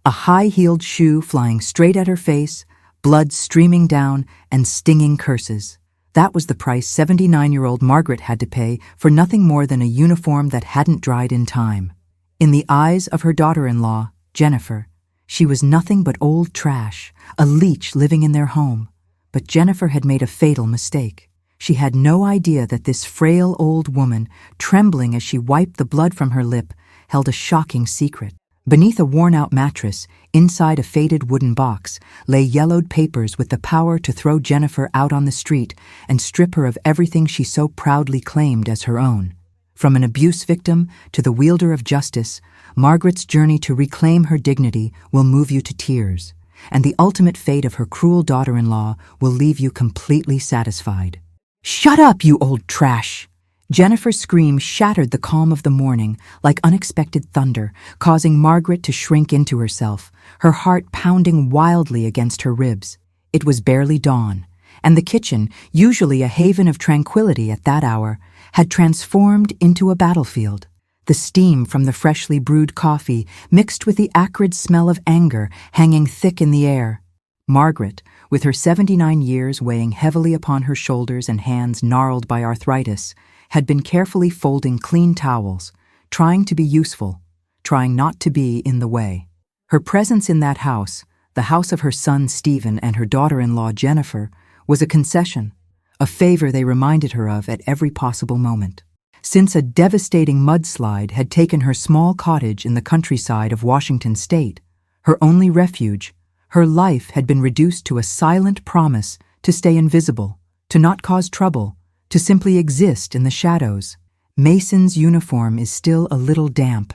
a high-heeled shoe flying straight at her face, blood streaming down, and stinging curses. That was the price 79-year-old Margaret had to pay for nothing more than a uniform that hadn't dried in time. In the eyes of her daughter-in-law, Jennifer, she was nothing but old trash, a leech living in their home. But Jennifer had made a fatal mistake. She had no idea that this frail old woman, trembling as she wiped the blood from her lip, held a shocking secret. Beneath a worn-out mattress, inside a faded wooden box, lay yellowed papers with the power to throw Jennifer out on the street and strip her of everything she so proudly claimed as her own. From an abuse victim to the wielder of justice, Margaret's journey to reclaim her dignity will move you to tears, and the ultimate fate of her cruel daughter-in-law will leave you completely satisfied. "Shut up, you old trash!" Jennifer's scream shattered the calm of the morning like unexpected thunder, causing Margaret to shrink into herself, her heart pounding wildly against her ribs. It was barely dawn, and the kitchen, usually a haven of tranquility at that hour, had transformed into a battlefield. The steam from the freshly brewed coffee mixed with the acrid smell of anger hanging thick in the air. Margaret, with her 79 years weighing heavily upon her shoulders and hands gnarled by arthritis, had been carefully folding clean towels, trying to be useful, trying not to be in the way. Her presence in that house, the house of her son Stephen and her daughter-in-law Jennifer, was a concession, a favor they reminded her of at every possible moment. Since a devastating mudslide had taken her small cottage in the countryside of Washington State, her only refuge, her life had been reduced to a silent promise to stay invisible, to not cause trouble, to simply exist in the shadows. "Mason's uniform is still a little damp."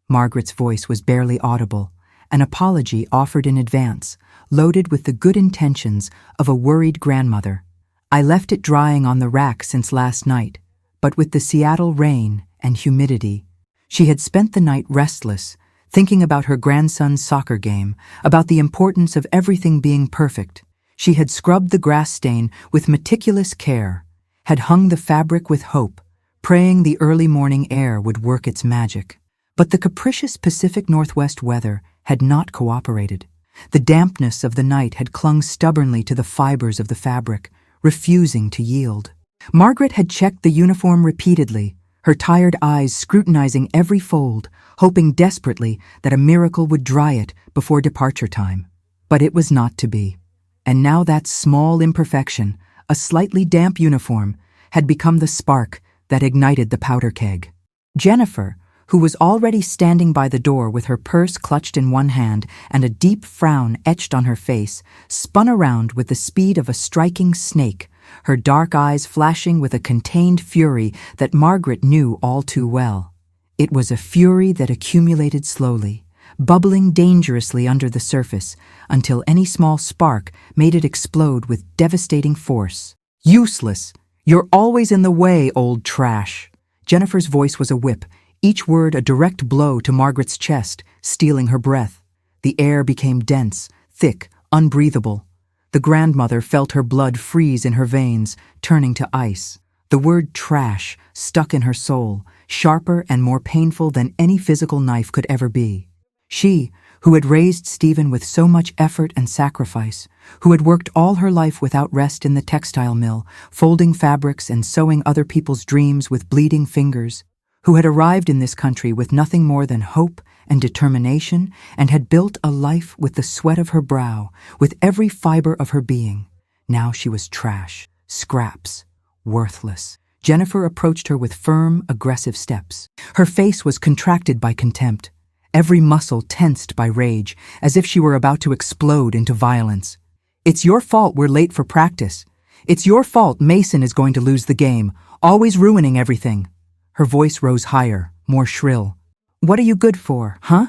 Margaret's voice was barely audible, an apology offered in advance, loaded with the good intentions of a worried grandmother. "I left it drying on the rack since last night, but with the Seattle rain and humidity." She had spent the night restless, thinking about her grandson's soccer game, about the importance of everything being perfect. She had scrubbed the grass stain with meticulous care, had hung the fabric with hope, praying the early morning air would work its magic. But the capricious Pacific Northwest weather had not cooperated. The dampness of the night had clung stubbornly to the fibers of the fabric, refusing to yield. Margaret had checked the uniform repeatedly, her tired eyes scrutinizing every fold, hoping desperately that a miracle would dry it before departure time. But it was not to be. And now that small imperfection, a slightly damp uniform, had become the spark that ignited the powder keg. Jennifer, who was already standing by the door with her purse clutched in one hand and a deep frown etched on her face, spun around with the speed of a striking snake, her dark eyes flashing with a contained fury that Margaret knew all too well. It was a fury that accumulated slowly, bubbling dangerously under the surface until any small spark made it explode with devastating force. "Useless! You're always in the way, old trash!" Jennifer's voice was a whip, each word a direct blow to Margaret's chest, stealing her breath. The air became dense, thick, unbreathable. The grandmother felt her blood freeze in her veins, turning to ice. The word trash stuck in her soul, sharper and more painful than any physical knife could ever be. She, who had raised Stephen with so much effort and sacrifice, who had worked all her life without rest in the textile mill, folding fabrics and sewing other people's dreams with bleeding fingers, who had arrived in this country with nothing more than hope and determination, and had built a life with the sweat of her brow, with every fiber of her being. Now she was trash, scraps, worthless. Jennifer approached her with firm, aggressive steps. Her face was contracted by contempt, every muscle tensed by rage, as if she were about to explode into violence. "It's your fault we're late for practice. It's your fault Mason is going to lose the game, always ruining everything." Her voice rose higher, more shrill. "What are you good for, huh?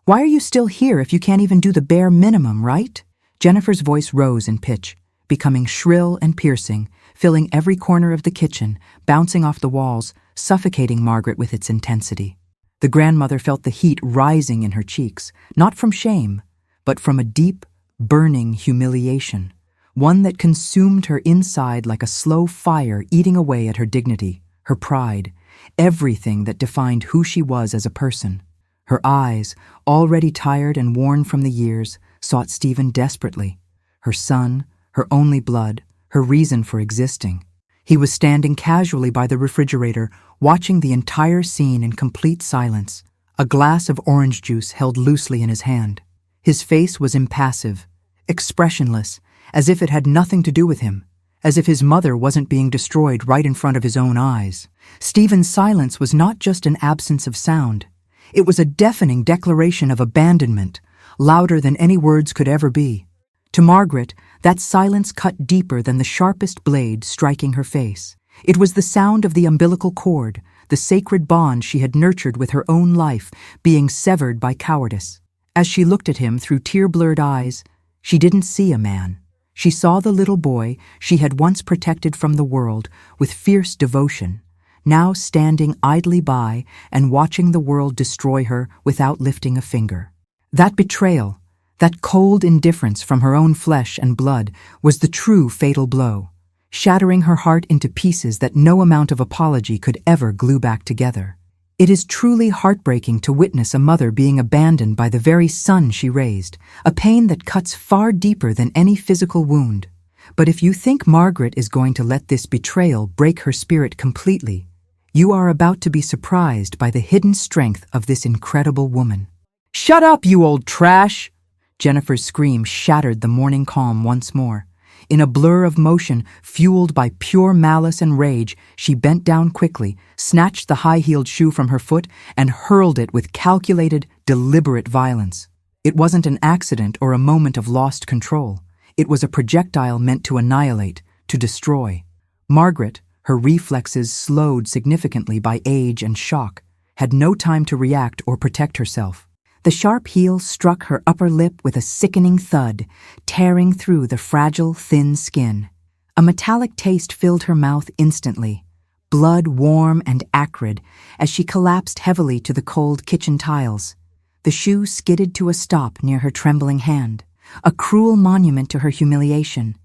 Why are you still here if you can't even do the bare minimum, right?" Jennifer's voice rose in pitch, becoming shrill and piercing, filling every corner of the kitchen, bouncing off the walls, suffocating Margaret with its intensity. The grandmother felt the heat rising in her cheeks, not from shame, but from a deep, burning humiliation, one that consumed her inside like a slow fire eating away at her dignity, her pride, everything that defined who she was as a person. Her eyes, already tired and worn from the years, sought Stephen desperately. Her son, her only blood, her reason for existing. He was standing casually by the refrigerator, watching the entire scene in complete silence, a glass of orange juice held loosely in his hand. His face was impassive, expressionless, as if it had nothing to do with him, as if his mother wasn't being destroyed right in front of his own eyes. Stephen's silence was not just an absence of sound. It was a deafening declaration of abandonment, louder than any words could ever be. To Margaret, that silence cut deeper than the sharpest blade striking her face. It was the sound of the umbilical cord, the sacred bond she had nurtured with her own life, being severed by cowardice. As she looked at him through tear-blurred eyes, she didn't see a man. She saw the little boy she had once protected from the world with fierce devotion, now standing idly by and watching the world destroy her without lifting a finger. That betrayal, that cold indifference from her own flesh and blood, was the true fatal blow, shattering her heart into pieces that no amount of apology could ever glue back together. It is truly heartbreaking to witness a mother being abandoned by the very son she raised, a pain that cuts far deeper than any physical wound. But if you think Margaret is going to let this betrayal break her spirit completely, you are about to be surprised by the hidden strength of this incredible woman. "Shut up, you old trash!" Jennifer's scream shattered the morning calm once more. In a blur of motion, fueled by pure malice and rage, she bent down quickly, snatched the high-heeled shoe from her foot, and hurled it with calculated, deliberate violence. It wasn't an accident or a moment of lost control. It was a projectile meant to annihilate, to destroy. Margaret, her reflexes slowed significantly by age and shock, had no time to react or protect herself. The sharp heel struck her upper lip with a sickening thud, tearing through the fragile, thin skin. A metallic taste filled her mouth instantly, blood warm and acrid, as she collapsed heavily to the cold kitchen tiles. The shoe skidded to a stop near her trembling hand, a cruel monument to her humiliation,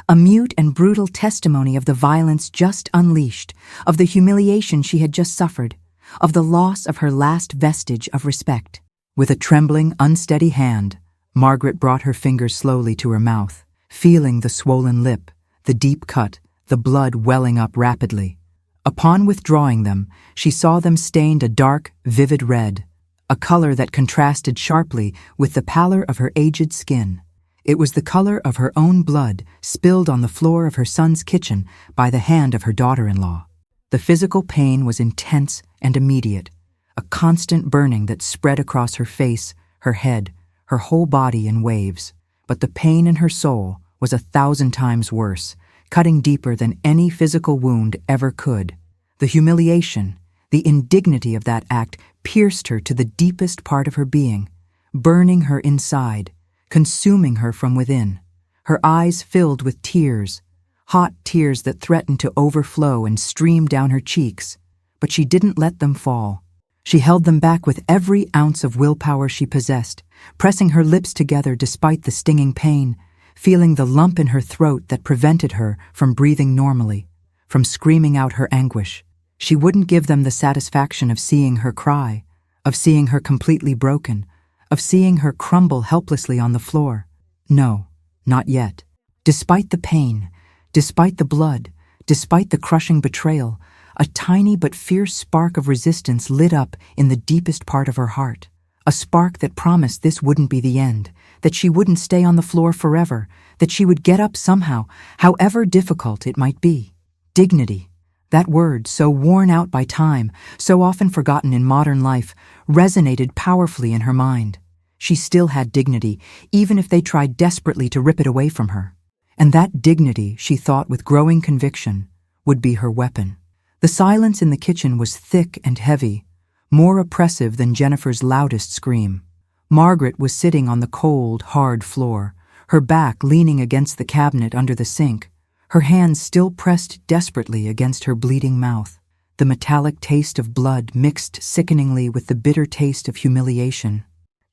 a mute and brutal testimony of the violence just unleashed, of the humiliation she had just suffered, of the loss of her last vestige of respect. With a trembling, unsteady hand, Margaret brought her fingers slowly to her mouth, feeling the swollen lip, the deep cut, the blood welling up rapidly. Upon withdrawing them, she saw them stained a dark, vivid red, a color that contrasted sharply with the pallor of her aged skin. It was the color of her own blood spilled on the floor of her son's kitchen by the hand of her daughter-in-law. The physical pain was intense and immediate, a constant burning that spread across her face, her head, her whole body in waves. But the pain in her soul was 1,000 times worse, cutting deeper than any physical wound ever could. The humiliation, the indignity of that act pierced her to the deepest part of her being, burning her inside, consuming her from within. Her eyes filled with tears, hot tears that threatened to overflow and stream down her cheeks, but she didn't let them fall. She held them back with every ounce of willpower she possessed, pressing her lips together despite the stinging pain, feeling the lump in her throat that prevented her from breathing normally, from screaming out her anguish. She wouldn't give them the satisfaction of seeing her cry, of seeing her completely broken, of seeing her crumble helplessly on the floor. No, not yet. Despite the pain, despite the blood, despite the crushing betrayal, a tiny but fierce spark of resistance lit up in the deepest part of her heart, a spark that promised this wouldn't be the end, that she wouldn't stay on the floor forever, that she would get up somehow, however difficult it might be. Dignity, that word so worn out by time, so often forgotten in modern life, resonated powerfully in her mind. She still had dignity, even if they tried desperately to rip it away from her. And that dignity, she thought with growing conviction, would be her weapon. The silence in the kitchen was thick and heavy, more oppressive than Jennifer's loudest scream. Margaret was sitting on the cold, hard floor, her back leaning against the cabinet under the sink, her hands still pressed desperately against her bleeding mouth. The metallic taste of blood mixed sickeningly with the bitter taste of humiliation.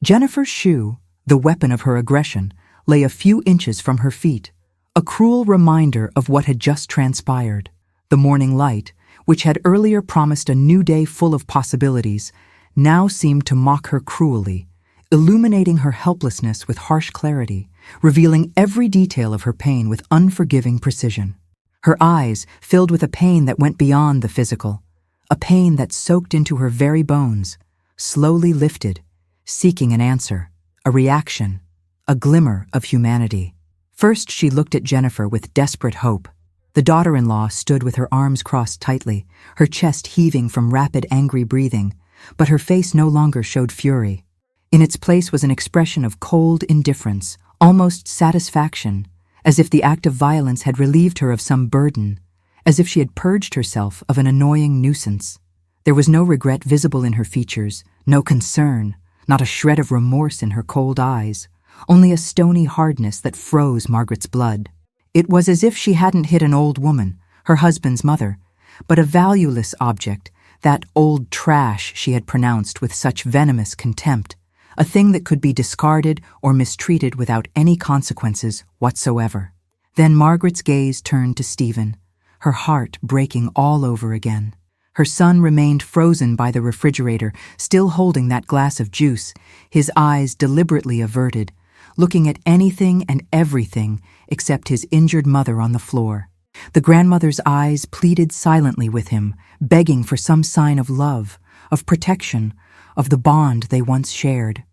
Jennifer's shoe, the weapon of her aggression, lay a few inches from her feet, a cruel reminder of what had just transpired. The morning light, which had earlier promised a new day full of possibilities, now seemed to mock her cruelly, illuminating her helplessness with harsh clarity, revealing every detail of her pain with unforgiving precision. Her eyes filled with a pain that went beyond the physical, a pain that soaked into her very bones, slowly lifted, seeking an answer, a reaction, a glimmer of humanity. First she looked at Jennifer with desperate hope. The daughter-in-law stood with her arms crossed tightly, her chest heaving from rapid angry breathing, but her face no longer showed fury. In its place was an expression of cold indifference, almost satisfaction, as if the act of violence had relieved her of some burden, as if she had purged herself of an annoying nuisance. There was no regret visible in her features, no concern, not a shred of remorse in her cold eyes, only a stony hardness that froze Margaret's blood. It was as if she hadn't hit an old woman, her husband's mother, but a valueless object, that old trash she had pronounced with such venomous contempt, a thing that could be discarded or mistreated without any consequences whatsoever. Then Margaret's gaze turned to Stephen, her heart breaking all over again. Her son remained frozen by the refrigerator, still holding that glass of juice, his eyes deliberately averted, looking at anything and everything except his injured mother on the floor. The grandmother's eyes pleaded silently with him, begging for some sign of love, of protection, of the bond they once shared.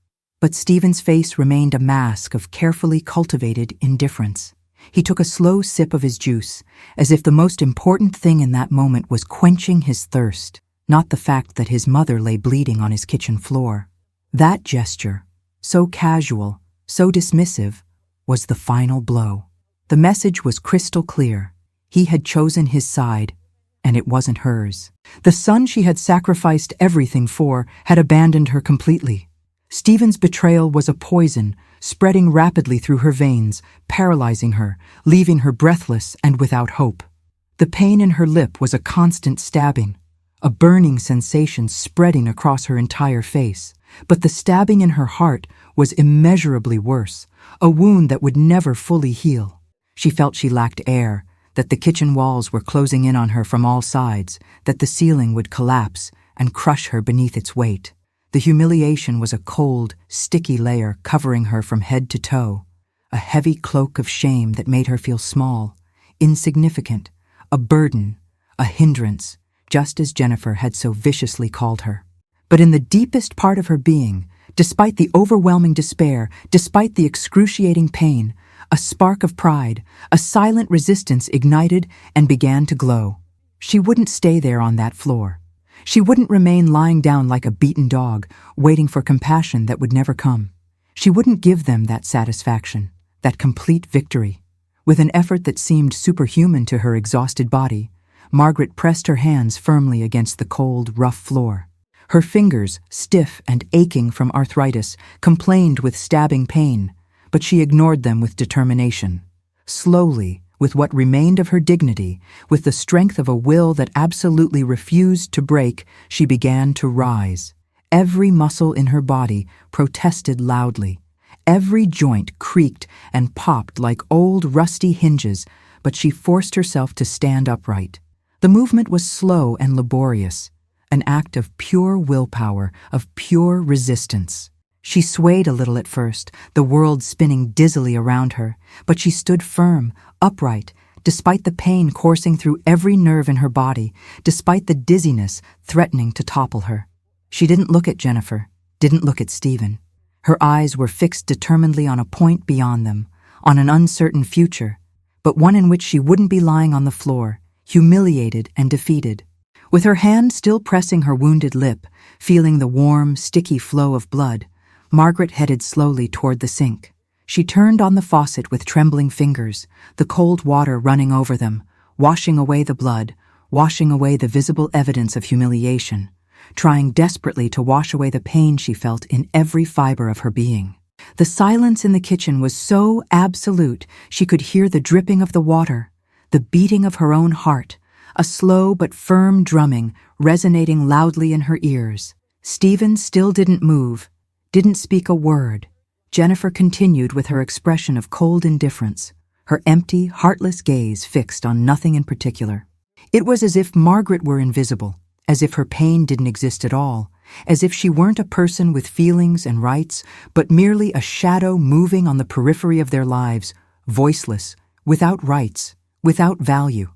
But Stephen's face remained a mask of carefully cultivated indifference. He took a slow sip of his juice, as if the most important thing in that moment was quenching his thirst, not the fact that his mother lay bleeding on his kitchen floor. That gesture, so casual, so dismissive, was the final blow. The message was crystal clear. He had chosen his side, and it wasn't hers. The son she had sacrificed everything for had abandoned her completely. Stephen's betrayal was a poison, spreading rapidly through her veins, paralyzing her, leaving her breathless and without hope. The pain in her lip was a constant stabbing, a burning sensation spreading across her entire face. But the stabbing in her heart was immeasurably worse, a wound that would never fully heal. She felt she lacked air, that the kitchen walls were closing in on her from all sides, that the ceiling would collapse and crush her beneath its weight. The humiliation was a cold, sticky layer covering her from head to toe, a heavy cloak of shame that made her feel small, insignificant, a burden, a hindrance, just as Jennifer had so viciously called her. But in the deepest part of her being, despite the overwhelming despair, despite the excruciating pain, a spark of pride, a silent resistance ignited and began to glow. She wouldn't stay there on that floor. She wouldn't remain lying down like a beaten dog, waiting for compassion that would never come. She wouldn't give them that satisfaction, that complete victory. With an effort that seemed superhuman to her exhausted body, Margaret pressed her hands firmly against the cold, rough floor. Her fingers, stiff and aching from arthritis, complained with stabbing pain, but she ignored them with determination. Slowly, with what remained of her dignity, with the strength of a will that absolutely refused to break, she began to rise. Every muscle in her body protested loudly. Every joint creaked and popped like old rusty hinges, but she forced herself to stand upright. The movement was slow and laborious, an act of pure willpower, of pure resistance. She swayed a little at first, the world spinning dizzily around her, but she stood firm, upright, despite the pain coursing through every nerve in her body, despite the dizziness threatening to topple her. She didn't look at Jennifer, didn't look at Stephen. Her eyes were fixed determinedly on a point beyond them, on an uncertain future, but one in which she wouldn't be lying on the floor, humiliated and defeated. With her hand still pressing her wounded lip, feeling the warm, sticky flow of blood, Margaret headed slowly toward the sink. She turned on the faucet with trembling fingers, the cold water running over them, washing away the blood, washing away the visible evidence of humiliation, trying desperately to wash away the pain she felt in every fiber of her being. The silence in the kitchen was so absolute she could hear the dripping of the water, the beating of her own heart, a slow but firm drumming resonating loudly in her ears. Stephen still didn't move, didn't speak a word. Jennifer continued with her expression of cold indifference, her empty, heartless gaze fixed on nothing in particular. It was as if Margaret were invisible, as if her pain didn't exist at all, as if she weren't a person with feelings and rights, but merely a shadow moving on the periphery of their lives, voiceless, without rights, without value.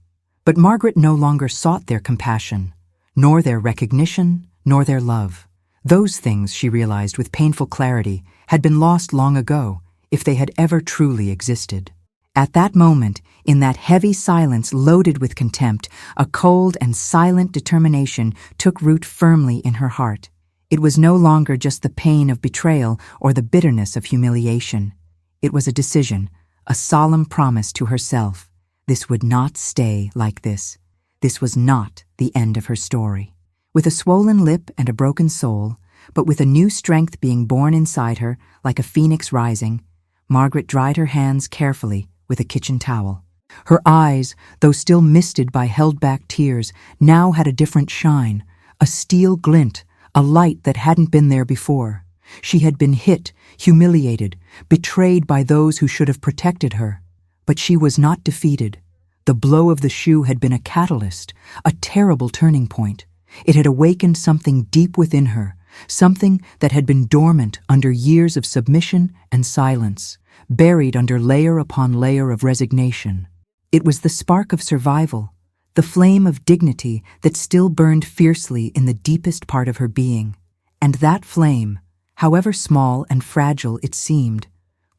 But Margaret no longer sought their compassion, nor their recognition, nor their love. Those things, she realized with painful clarity, had been lost long ago, if they had ever truly existed. At that moment, in that heavy silence loaded with contempt, a cold and silent determination took root firmly in her heart. It was no longer just the pain of betrayal or the bitterness of humiliation. It was a decision, a solemn promise to herself. This would not stay like this. This was not the end of her story. With a swollen lip and a broken soul, but with a new strength being born inside her, like a phoenix rising, Margaret dried her hands carefully with a kitchen towel. Her eyes, though still misted by held-back tears, now had a different shine, a steel glint, a light that hadn't been there before. She had been hit, humiliated, betrayed by those who should have protected her. But she was not defeated. The blow of the shoe had been a catalyst, a terrible turning point. It had awakened something deep within her, something that had been dormant under years of submission and silence, buried under layer upon layer of resignation. It was the spark of survival, the flame of dignity that still burned fiercely in the deepest part of her being. And that flame, however small and fragile it seemed,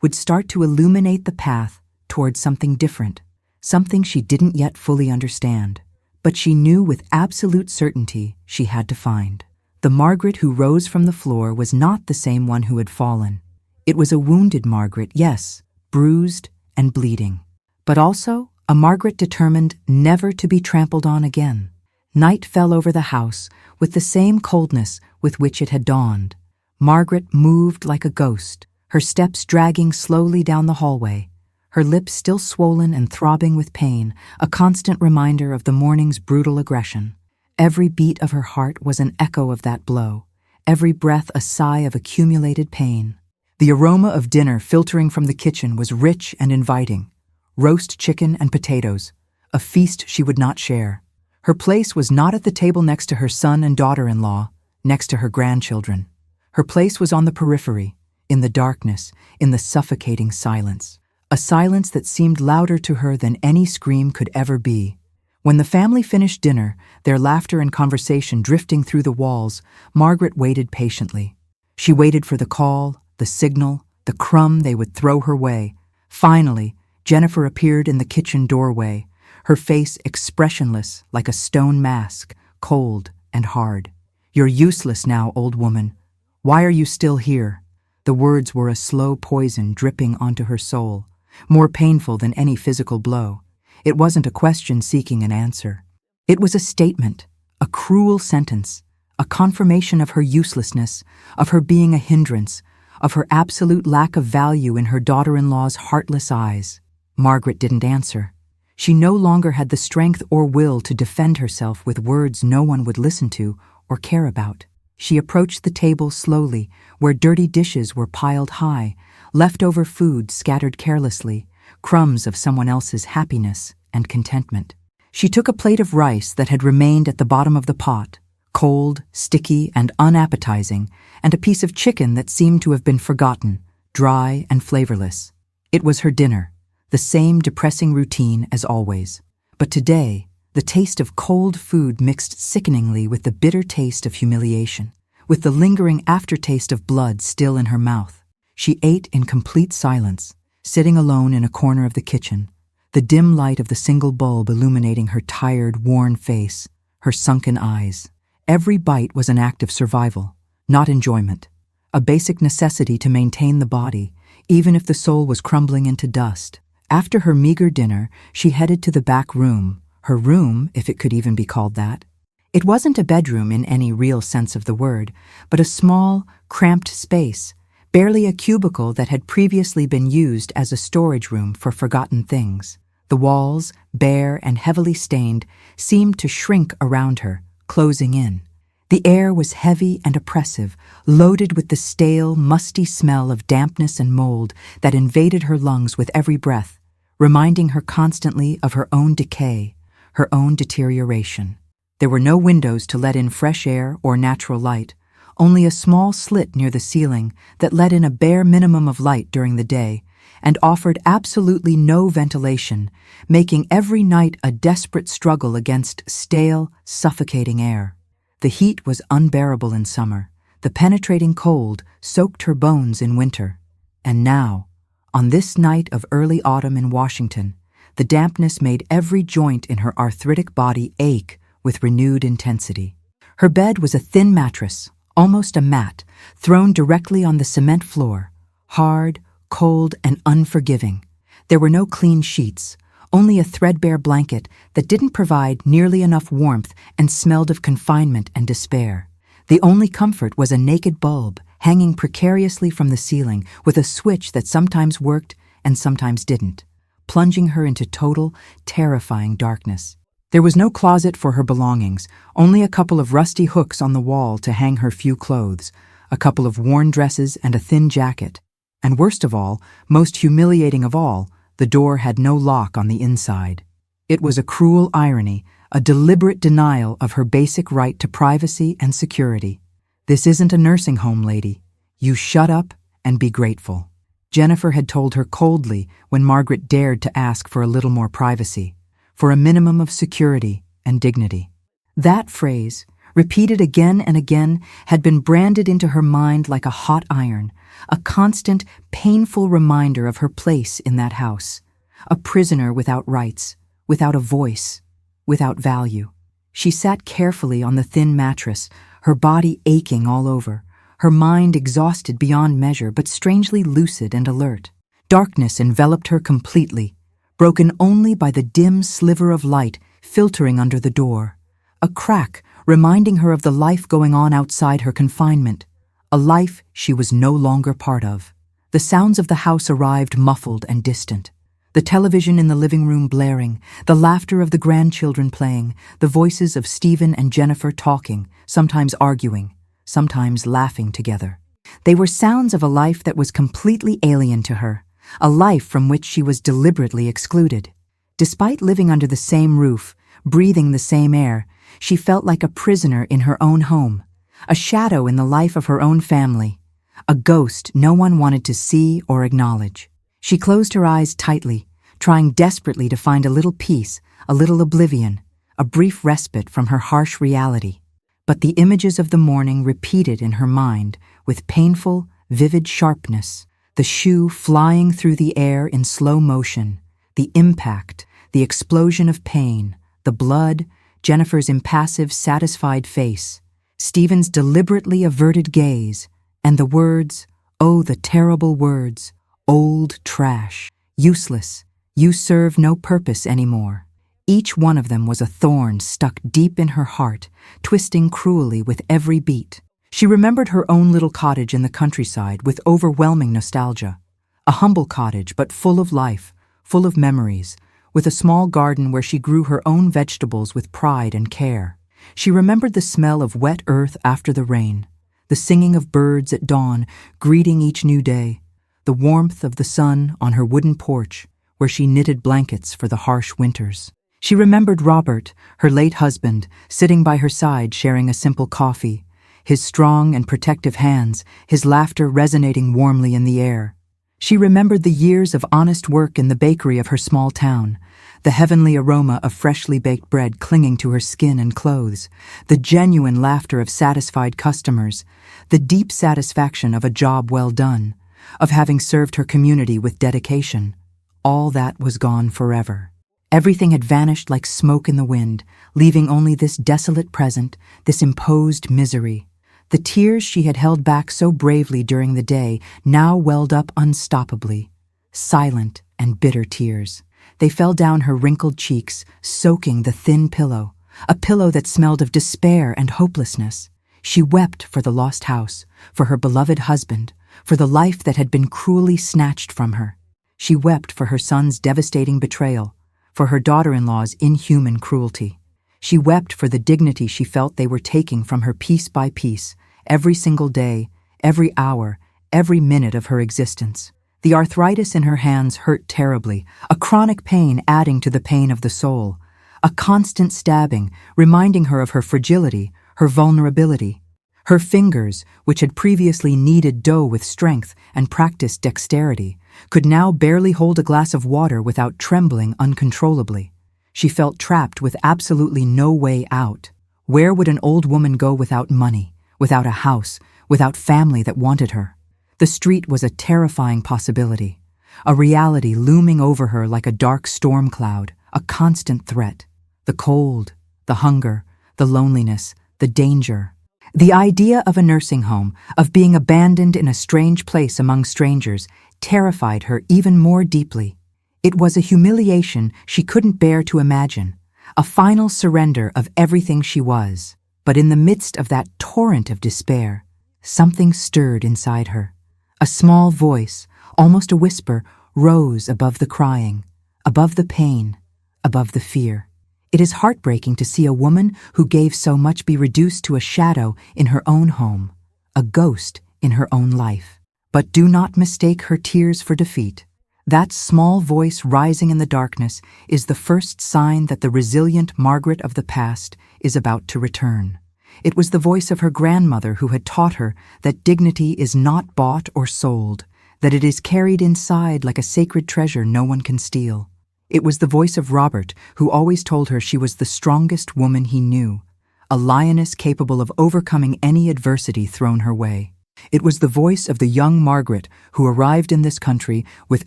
would start to illuminate the path towards something different, something she didn't yet fully understand. But she knew with absolute certainty she had to find. The Margaret who rose from the floor was not the same one who had fallen. It was a wounded Margaret, yes, bruised and bleeding, but also a Margaret determined never to be trampled on again. Night fell over the house with the same coldness with which it had dawned. Margaret moved like a ghost, her steps dragging slowly down the hallway, her lips still swollen and throbbing with pain, a constant reminder of the morning's brutal aggression. Every beat of her heart was an echo of that blow, every breath a sigh of accumulated pain. The aroma of dinner filtering from the kitchen was rich and inviting. Roast chicken and potatoes, a feast she would not share. Her place was not at the table next to her son and daughter-in-law, next to her grandchildren. Her place was on the periphery, in the darkness, in the suffocating silence. A silence that seemed louder to her than any scream could ever be. When the family finished dinner, their laughter and conversation drifting through the walls, Margaret waited patiently. She waited for the call, the signal, the crumb they would throw her way. Finally, Jennifer appeared in the kitchen doorway, her face expressionless like a stone mask, cold and hard. "You're useless now, old woman. Why are you still here?" The words were a slow poison dripping onto her soul, more painful than any physical blow. It wasn't a question seeking an answer. It was a statement, a cruel sentence, a confirmation of her uselessness, of her being a hindrance, of her absolute lack of value in her daughter-in-law's heartless eyes. Margaret didn't answer. She no longer had the strength or will to defend herself with words no one would listen to or care about. She approached the table slowly, where dirty dishes were piled high, leftover food scattered carelessly, crumbs of someone else's happiness and contentment. She took a plate of rice that had remained at the bottom of the pot, cold, sticky, and unappetizing, and a piece of chicken that seemed to have been forgotten, dry and flavorless. It was her dinner, the same depressing routine as always. But today, the taste of cold food mixed sickeningly with the bitter taste of humiliation, with the lingering aftertaste of blood still in her mouth. She ate in complete silence, sitting alone in a corner of the kitchen, the dim light of the single bulb illuminating her tired, worn face, her sunken eyes. Every bite was an act of survival, not enjoyment, a basic necessity to maintain the body, even if the soul was crumbling into dust. After her meager dinner, she headed to the back room, her room, if it could even be called that. It wasn't a bedroom in any real sense of the word, but a small, cramped space, barely a cubicle that had previously been used as a storage room for forgotten things. The walls, bare and heavily stained, seemed to shrink around her, closing in. The air was heavy and oppressive, loaded with the stale, musty smell of dampness and mold that invaded her lungs with every breath, reminding her constantly of her own decay, her own deterioration. There were no windows to let in fresh air or natural light, only a small slit near the ceiling that let in a bare minimum of light during the day and offered absolutely no ventilation, making every night a desperate struggle against stale, suffocating air. The heat was unbearable in summer. The penetrating cold soaked her bones in winter. And now, on this night of early autumn in Washington, the dampness made every joint in her arthritic body ache with renewed intensity. Her bed was a thin mattress, almost a mat, thrown directly on the cement floor, hard, cold, and unforgiving. There were no clean sheets, only a threadbare blanket that didn't provide nearly enough warmth and smelled of confinement and despair. The only comfort was a naked bulb hanging precariously from the ceiling with a switch that sometimes worked and sometimes didn't, plunging her into total, terrifying darkness. There was no closet for her belongings, only a couple of rusty hooks on the wall to hang her few clothes, a couple of worn dresses and a thin jacket. And worst of all, most humiliating of all, the door had no lock on the inside. It was a cruel irony, a deliberate denial of her basic right to privacy and security. This isn't a nursing home, lady. You shut up and be grateful. Jennifer had told her coldly when Margaret dared to ask for a little more privacy, for a minimum of security and dignity. That phrase, repeated again and again, had been branded into her mind like a hot iron, a constant, painful reminder of her place in that house, a prisoner without rights, without a voice, without value. She sat carefully on the thin mattress, her body aching all over, her mind exhausted beyond measure but strangely lucid and alert. Darkness enveloped her completely, broken only by the dim sliver of light filtering under the door, a crack reminding her of the life going on outside her confinement, a life she was no longer part of. The sounds of the house arrived muffled and distant. The television in the living room blaring, the laughter of the grandchildren playing, the voices of Stephen and Jennifer talking, sometimes arguing, sometimes laughing together. They were sounds of a life that was completely alien to her, a life from which she was deliberately excluded. Despite living under the same roof, breathing the same air, she felt like a prisoner in her own home, a shadow in the life of her own family, a ghost no one wanted to see or acknowledge. She closed her eyes tightly, trying desperately to find a little peace, a little oblivion, a brief respite from her harsh reality. But the images of the morning repeated in her mind with painful, vivid sharpness, the shoe flying through the air in slow motion, the impact, the explosion of pain, the blood, Jennifer's impassive, satisfied face, Stephen's deliberately averted gaze, and the words, oh, the terrible words, old trash, useless, you serve no purpose anymore. Each one of them was a thorn stuck deep in her heart, twisting cruelly with every beat. She remembered her own little cottage in the countryside with overwhelming nostalgia. A humble cottage, but full of life, full of memories, with a small garden where she grew her own vegetables with pride and care. She remembered the smell of wet earth after the rain, the singing of birds at dawn, greeting each new day, the warmth of the sun on her wooden porch, where she knitted blankets for the harsh winters. She remembered Robert, her late husband, sitting by her side sharing a simple coffee, his strong and protective hands, his laughter resonating warmly in the air. She remembered the years of honest work in the bakery of her small town, the heavenly aroma of freshly baked bread clinging to her skin and clothes, the genuine laughter of satisfied customers, the deep satisfaction of a job well done, of having served her community with dedication. All that was gone forever. Everything had vanished like smoke in the wind, leaving only this desolate present, this imposed misery. The tears she had held back so bravely during the day now welled up unstoppably, silent and bitter tears. They fell down her wrinkled cheeks, soaking the thin pillow, a pillow that smelled of despair and hopelessness. She wept for the lost house, for her beloved husband, for the life that had been cruelly snatched from her. She wept for her son's devastating betrayal, for her daughter-in-law's inhuman cruelty. She wept for the dignity she felt they were taking from her piece by piece, every single day, every hour, every minute of her existence. The arthritis in her hands hurt terribly, a chronic pain adding to the pain of the soul, a constant stabbing, reminding her of her fragility, her vulnerability. Her fingers, which had previously kneaded dough with strength and practiced dexterity, could now barely hold a glass of water without trembling uncontrollably. She felt trapped with absolutely no way out. Where would an old woman go without money, without a house, without family that wanted her? The street was a terrifying possibility, a reality looming over her like a dark storm cloud, a constant threat. The cold, the hunger, the loneliness, the danger. The idea of a nursing home, of being abandoned in a strange place among strangers, terrified her even more deeply. It was a humiliation she couldn't bear to imagine, a final surrender of everything she was. But in the midst of that torrent of despair, something stirred inside her. A small voice, almost a whisper, rose above the crying, above the pain, above the fear. It is heartbreaking to see a woman who gave so much be reduced to a shadow in her own home, a ghost in her own life. But do not mistake her tears for defeat. That small voice rising in the darkness is the first sign that the resilient Margaret of the past is about to return. It was the voice of her grandmother who had taught her that dignity is not bought or sold, that it is carried inside like a sacred treasure no one can steal. It was the voice of Robert who always told her she was the strongest woman he knew, a lioness capable of overcoming any adversity thrown her way. It was the voice of the young Margaret who arrived in this country with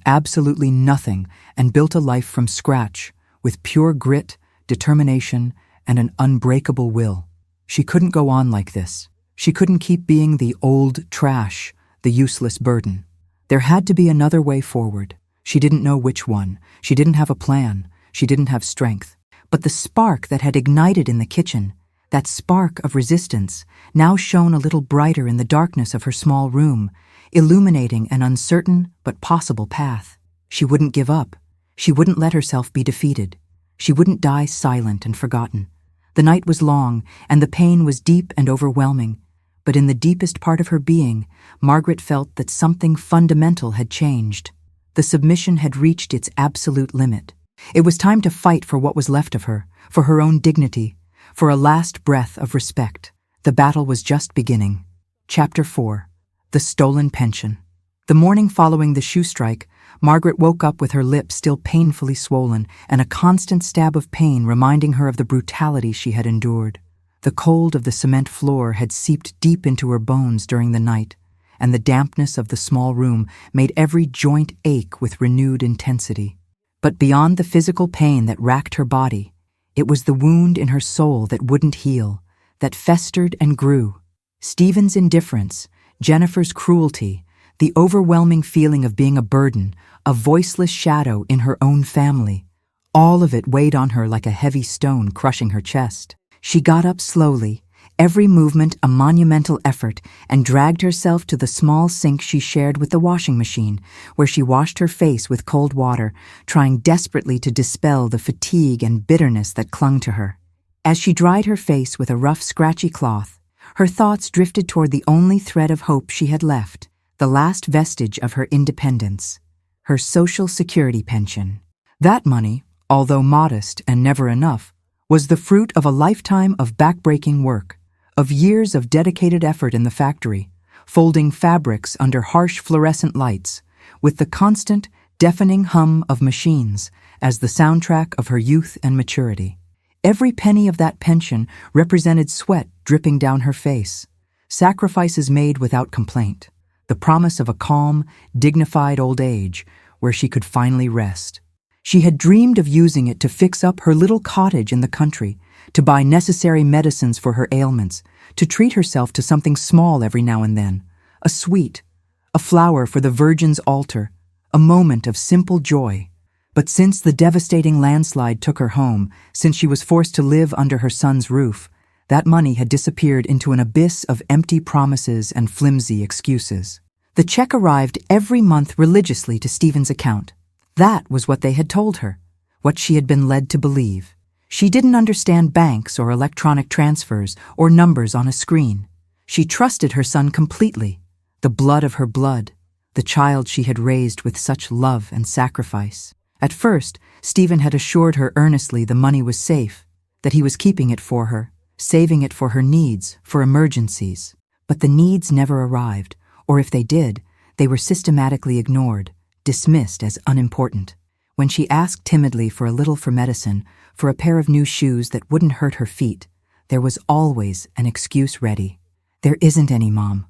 absolutely nothing and built a life from scratch, with pure grit, determination, and an unbreakable will. She couldn't go on like this. She couldn't keep being the old trash, the useless burden. There had to be another way forward. She didn't know which one. She didn't have a plan. She didn't have strength. But the spark that had ignited in the kitchen, that spark of resistance, now shone a little brighter in the darkness of her small room, illuminating an uncertain but possible path. She wouldn't give up. She wouldn't let herself be defeated. She wouldn't die silent and forgotten. The night was long, and the pain was deep and overwhelming. But in the deepest part of her being, Margaret felt that something fundamental had changed. The submission had reached its absolute limit. It was time to fight for what was left of her, for her own dignity, for a last breath of respect. The battle was just beginning. Chapter 4. The Stolen Pension. The morning following the shoe strike, Margaret woke up with her lips still painfully swollen and a constant stab of pain reminding her of the brutality she had endured. The cold of the cement floor had seeped deep into her bones during the night, and the dampness of the small room made every joint ache with renewed intensity. But beyond the physical pain that racked her body, it was the wound in her soul that wouldn't heal, that festered and grew. Stephen's indifference, Jennifer's cruelty, the overwhelming feeling of being a burden, a voiceless shadow in her own family, all of it weighed on her like a heavy stone crushing her chest. She got up slowly, every movement a monumental effort, and dragged herself to the small sink she shared with the washing machine, where she washed her face with cold water, trying desperately to dispel the fatigue and bitterness that clung to her. As she dried her face with a rough, scratchy cloth, her thoughts drifted toward the only thread of hope she had left, the last vestige of her independence, her Social Security pension. That money, although modest and never enough, was the fruit of a lifetime of backbreaking work, of years of dedicated effort in the factory, folding fabrics under harsh fluorescent lights, with the constant, deafening hum of machines as the soundtrack of her youth and maturity. Every penny of that pension represented sweat dripping down her face, sacrifices made without complaint, the promise of a calm, dignified old age where she could finally rest. She had dreamed of using it to fix up her little cottage in the country, to buy necessary medicines for her ailments, to treat herself to something small every now and then, a sweet, a flower for the Virgin's altar, a moment of simple joy. But since the devastating landslide took her home, since she was forced to live under her son's roof, that money had disappeared into an abyss of empty promises and flimsy excuses. The check arrived every month religiously to Stephen's account. That was what they had told her, what she had been led to believe. She didn't understand banks or electronic transfers or numbers on a screen. She trusted her son completely, the blood of her blood, the child she had raised with such love and sacrifice. At first, Stephen had assured her earnestly the money was safe, that he was keeping it for her, saving it for her needs, for emergencies. But the needs never arrived, or if they did, they were systematically ignored, dismissed as unimportant. When she asked timidly for a little for medicine, for a pair of new shoes that wouldn't hurt her feet, there was always an excuse ready. "There isn't any, Mom.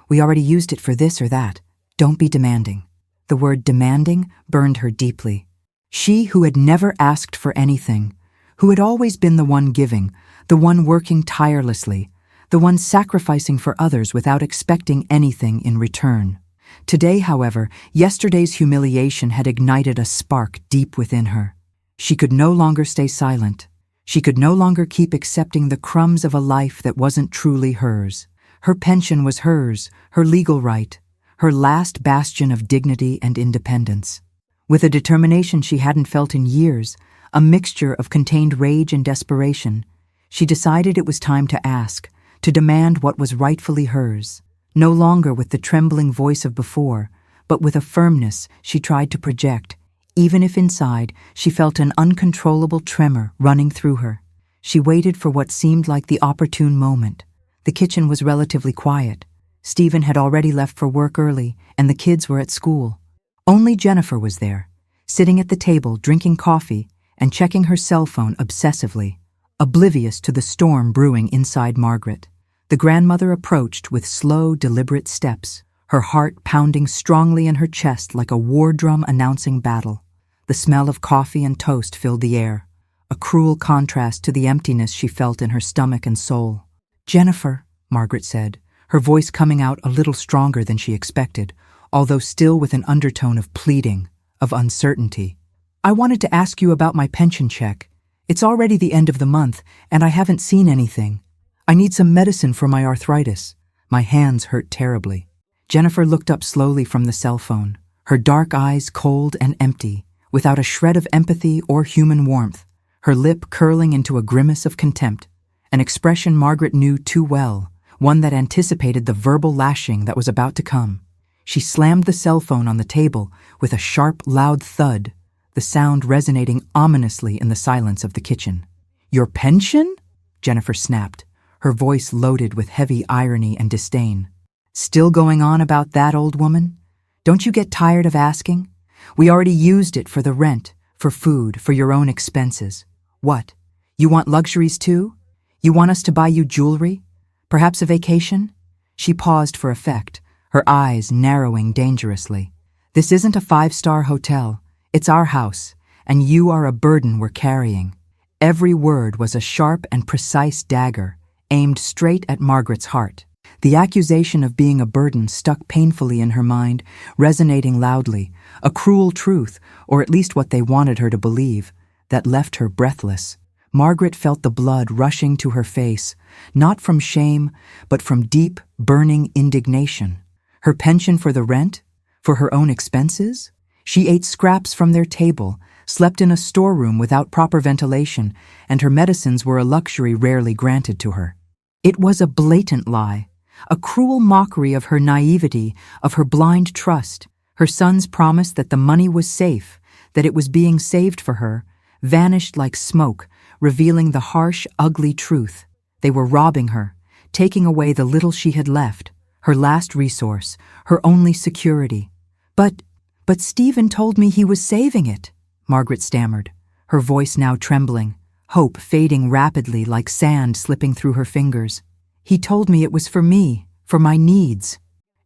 We already used it for this or that. Don't be demanding." The word demanding burned her deeply. She who had never asked for anything, who had always been the one giving, the one working tirelessly, the one sacrificing for others without expecting anything in return. Today, however, yesterday's humiliation had ignited a spark deep within her. She could no longer stay silent. She could no longer keep accepting the crumbs of a life that wasn't truly hers. Her pension was hers, her legal right, her last bastion of dignity and independence. With a determination she hadn't felt in years, a mixture of contained rage and desperation, she decided it was time to ask, to demand what was rightfully hers. No longer with the trembling voice of before, but with a firmness she tried to project, even if inside she felt an uncontrollable tremor running through her. She waited for what seemed like the opportune moment. The kitchen was relatively quiet. Stephen had already left for work early, and the kids were at school. Only Jennifer was there, sitting at the table drinking coffee and checking her cell phone obsessively, oblivious to the storm brewing inside Margaret. The grandmother approached with slow, deliberate steps, her heart pounding strongly in her chest like a war drum announcing battle. The smell of coffee and toast filled the air, a cruel contrast to the emptiness she felt in her stomach and soul. "Jennifer," Margaret said, her voice coming out a little stronger than she expected, although still with an undertone of pleading, of uncertainty. "I wanted to ask you about my pension check. It's already the end of the month, and I haven't seen anything. I need some medicine for my arthritis. My hands hurt terribly." Jennifer looked up slowly from the cell phone, her dark eyes cold and empty, without a shred of empathy or human warmth, her lip curling into a grimace of contempt, an expression Margaret knew too well, one that anticipated the verbal lashing that was about to come. She slammed the cell phone on the table with a sharp, loud thud, the sound resonating ominously in the silence of the kitchen. "Your pension?" Jennifer snapped, her voice loaded with heavy irony and disdain. "Still going on about that, old woman? Don't you get tired of asking? We already used it for the rent, for food, for your own expenses. What? You want luxuries too? You want us to buy you jewelry? Perhaps a vacation?" She paused for effect, her eyes narrowing dangerously. "This isn't a five-star hotel. It's our house, and you are a burden we're carrying." Every word was a sharp and precise dagger, aimed straight at Margaret's heart. The accusation of being a burden stuck painfully in her mind, resonating loudly, a cruel truth, or at least what they wanted her to believe, that left her breathless. Margaret felt the blood rushing to her face, not from shame, but from deep, burning indignation. Her pension for the rent? For her own expenses? She ate scraps from their table, slept in a storeroom without proper ventilation, and her medicines were a luxury rarely granted to her. It was a blatant lie, a cruel mockery of her naivety, of her blind trust. Her son's promise that the money was safe, that it was being saved for her, vanished like smoke, revealing the harsh, ugly truth. They were robbing her, taking away the little she had left, her last resource, her only security. But Stephen told me he was saving it," Margaret stammered, her voice now trembling, hope fading rapidly like sand slipping through her fingers. "He told me it was for me, for my needs."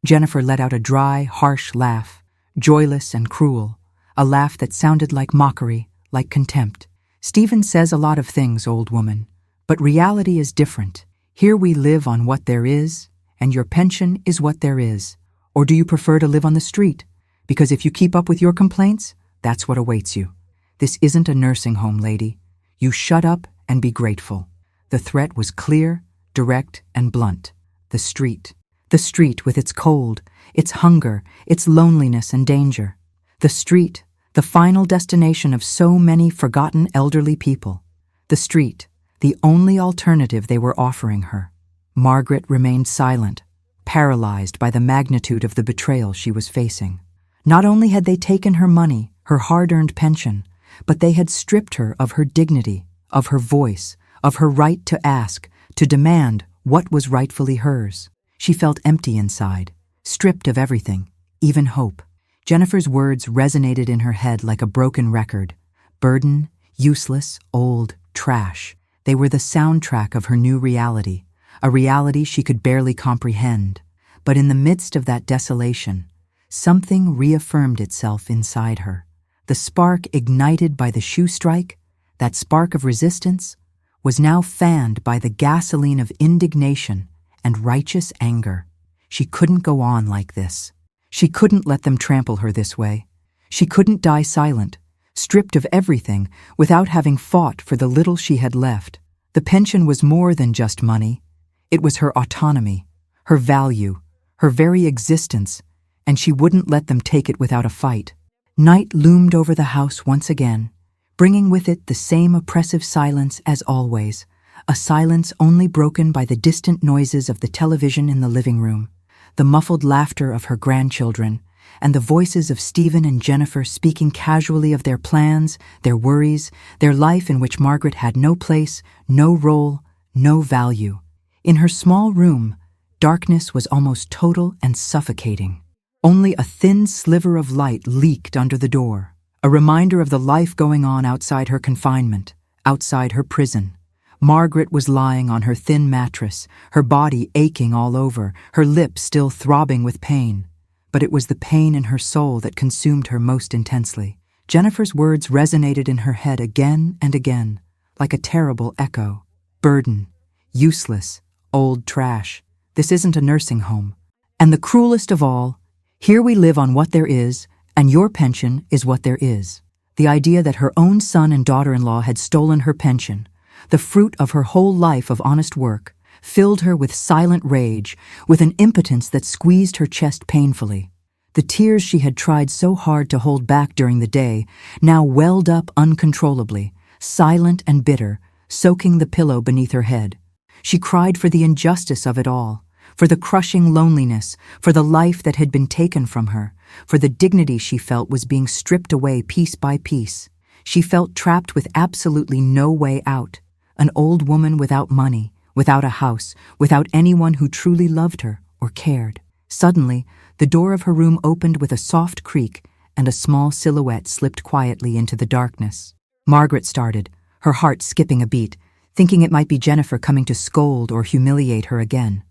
Jennifer let out a dry, harsh laugh, joyless and cruel, a laugh that sounded like mockery, like contempt. "Stephen says a lot of things, old woman, but reality is different. Here we live on what there is, and your pension is what there is. Or do you prefer to live on the street? Because if you keep up with your complaints, that's what awaits you. This isn't a nursing home, lady. You shut up and be grateful." The threat was clear, direct, and blunt. The street. The street with its cold, its hunger, its loneliness and danger. The street, the final destination of so many forgotten elderly people. The street, the only alternative they were offering her. Margaret remained silent, paralyzed by the magnitude of the betrayal she was facing. Not only had they taken her money, her hard-earned pension, but they had stripped her of her dignity, of her voice, of her right to ask, to demand what was rightfully hers. She felt empty inside, stripped of everything, even hope. Jennifer's words resonated in her head like a broken record. Burden, useless, old, trash. They were the soundtrack of her new reality, a reality she could barely comprehend. But in the midst of that desolation, something reaffirmed itself inside her. The spark ignited by the shoe strike, that spark of resistance, was now fanned by the gasoline of indignation and righteous anger. She couldn't go on like this. She couldn't let them trample her this way. She couldn't die silent, stripped of everything, without having fought for the little she had left. The pension was more than just money. It was her autonomy, her value, her very existence, and she wouldn't let them take it without a fight. Night loomed over the house once again, bringing with it the same oppressive silence as always, a silence only broken by the distant noises of the television in the living room, the muffled laughter of her grandchildren, and the voices of Stephen and Jennifer speaking casually of their plans, their worries, their life in which Margaret had no place, no role, no value. In her small room, darkness was almost total and suffocating. Only a thin sliver of light leaked under the door, a reminder of the life going on outside her confinement, outside her prison. Margaret was lying on her thin mattress, her body aching all over, her lips still throbbing with pain. But it was the pain in her soul that consumed her most intensely. Jennifer's words resonated in her head again and again, like a terrible echo. Burden, useless, old trash. This isn't a nursing home. And the cruelest of all, here we live on what there is, and your pension is what there is. The idea that her own son and daughter-in-law had stolen her pension, the fruit of her whole life of honest work, filled her with silent rage, with an impotence that squeezed her chest painfully. The tears she had tried so hard to hold back during the day now welled up uncontrollably, silent and bitter, soaking the pillow beneath her head. She cried for the injustice of it all, for the crushing loneliness, for the life that had been taken from her, for the dignity she felt was being stripped away piece by piece. She felt trapped with absolutely no way out, an old woman without money, without a house, without anyone who truly loved her or cared. Suddenly, the door of her room opened with a soft creak, and a small silhouette slipped quietly into the darkness. Margaret started, her heart skipping a beat, thinking it might be Jennifer coming to scold or humiliate her again.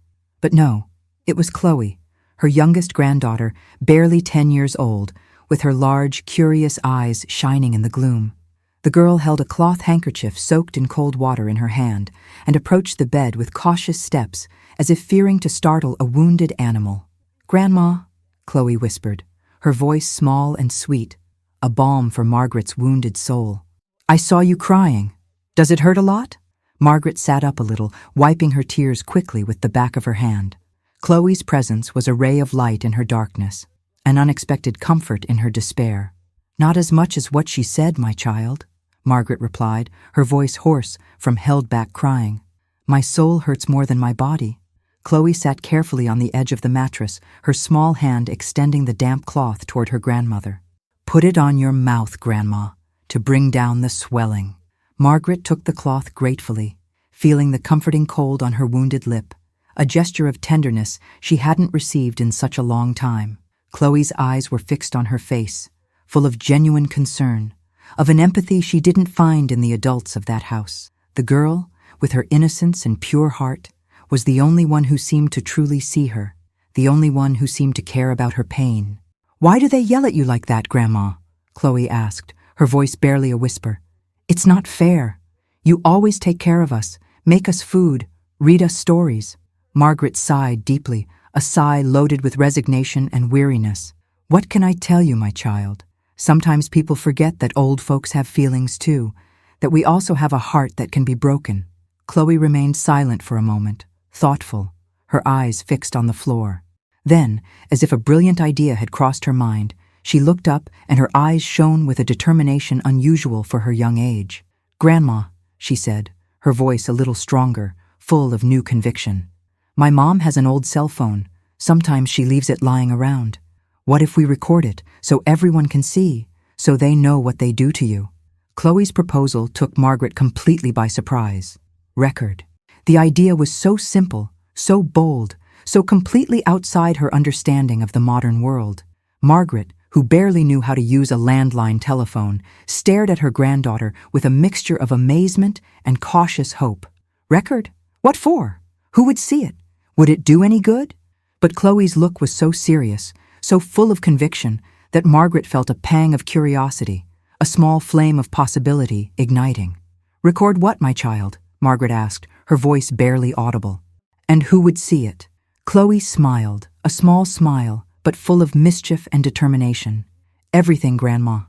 But no, it was Chloe, her youngest granddaughter, barely 10 years old, with her large, curious eyes shining in the gloom. The girl held a cloth handkerchief soaked in cold water in her hand and approached the bed with cautious steps, as if fearing to startle a wounded animal. "Grandma," Chloe whispered, her voice small and sweet, a balm for Margaret's wounded soul. "I saw you crying. Does it hurt a lot?" Margaret sat up a little, wiping her tears quickly with the back of her hand. Chloe's presence was a ray of light in her darkness, an unexpected comfort in her despair. "Not as much as what she said, my child," Margaret replied, her voice hoarse from held-back crying. "My soul hurts more than my body." Chloe sat carefully on the edge of the mattress, her small hand extending the damp cloth toward her grandmother. "Put it on your mouth, Grandma, to bring down the swelling." Margaret took the cloth gratefully, feeling the comforting cold on her wounded lip, a gesture of tenderness she hadn't received in such a long time. Chloe's eyes were fixed on her face, full of genuine concern, of an empathy she didn't find in the adults of that house. The girl, with her innocence and pure heart, was the only one who seemed to truly see her, the only one who seemed to care about her pain. "Why do they yell at you like that, Grandma?" Chloe asked, her voice barely a whisper. "It's not fair. You always take care of us, make us food, read us stories." Margaret sighed deeply, a sigh loaded with resignation and weariness. "What can I tell you, my child? Sometimes people forget that old folks have feelings too, that we also have a heart that can be broken." Chloe remained silent for a moment, thoughtful, her eyes fixed on the floor. Then, as if a brilliant idea had crossed her mind, she looked up and her eyes shone with a determination unusual for her young age. "Grandma," she said, her voice a little stronger, full of new conviction. "My mom has an old cell phone. Sometimes she leaves it lying around. What if we record it so everyone can see, so they know what they do to you?" Chloe's proposal took Margaret completely by surprise. Record. The idea was so simple, so bold, so completely outside her understanding of the modern world. Margaret, who barely knew how to use a landline telephone, stared at her granddaughter with a mixture of amazement and cautious hope. Record? What for? Who would see it? Would it do any good? But Chloe's look was so serious, so full of conviction, that Margaret felt a pang of curiosity, a small flame of possibility igniting. Record what, my child? Margaret asked, her voice barely audible. And who would see it? Chloe smiled, a small smile, but full of mischief and determination. Everything, Grandma.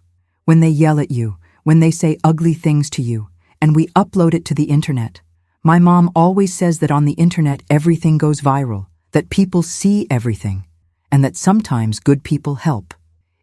When they yell at you, when they say ugly things to you, and we upload it to the internet. My mom always says that on the internet everything goes viral, that people see everything, and that sometimes good people help.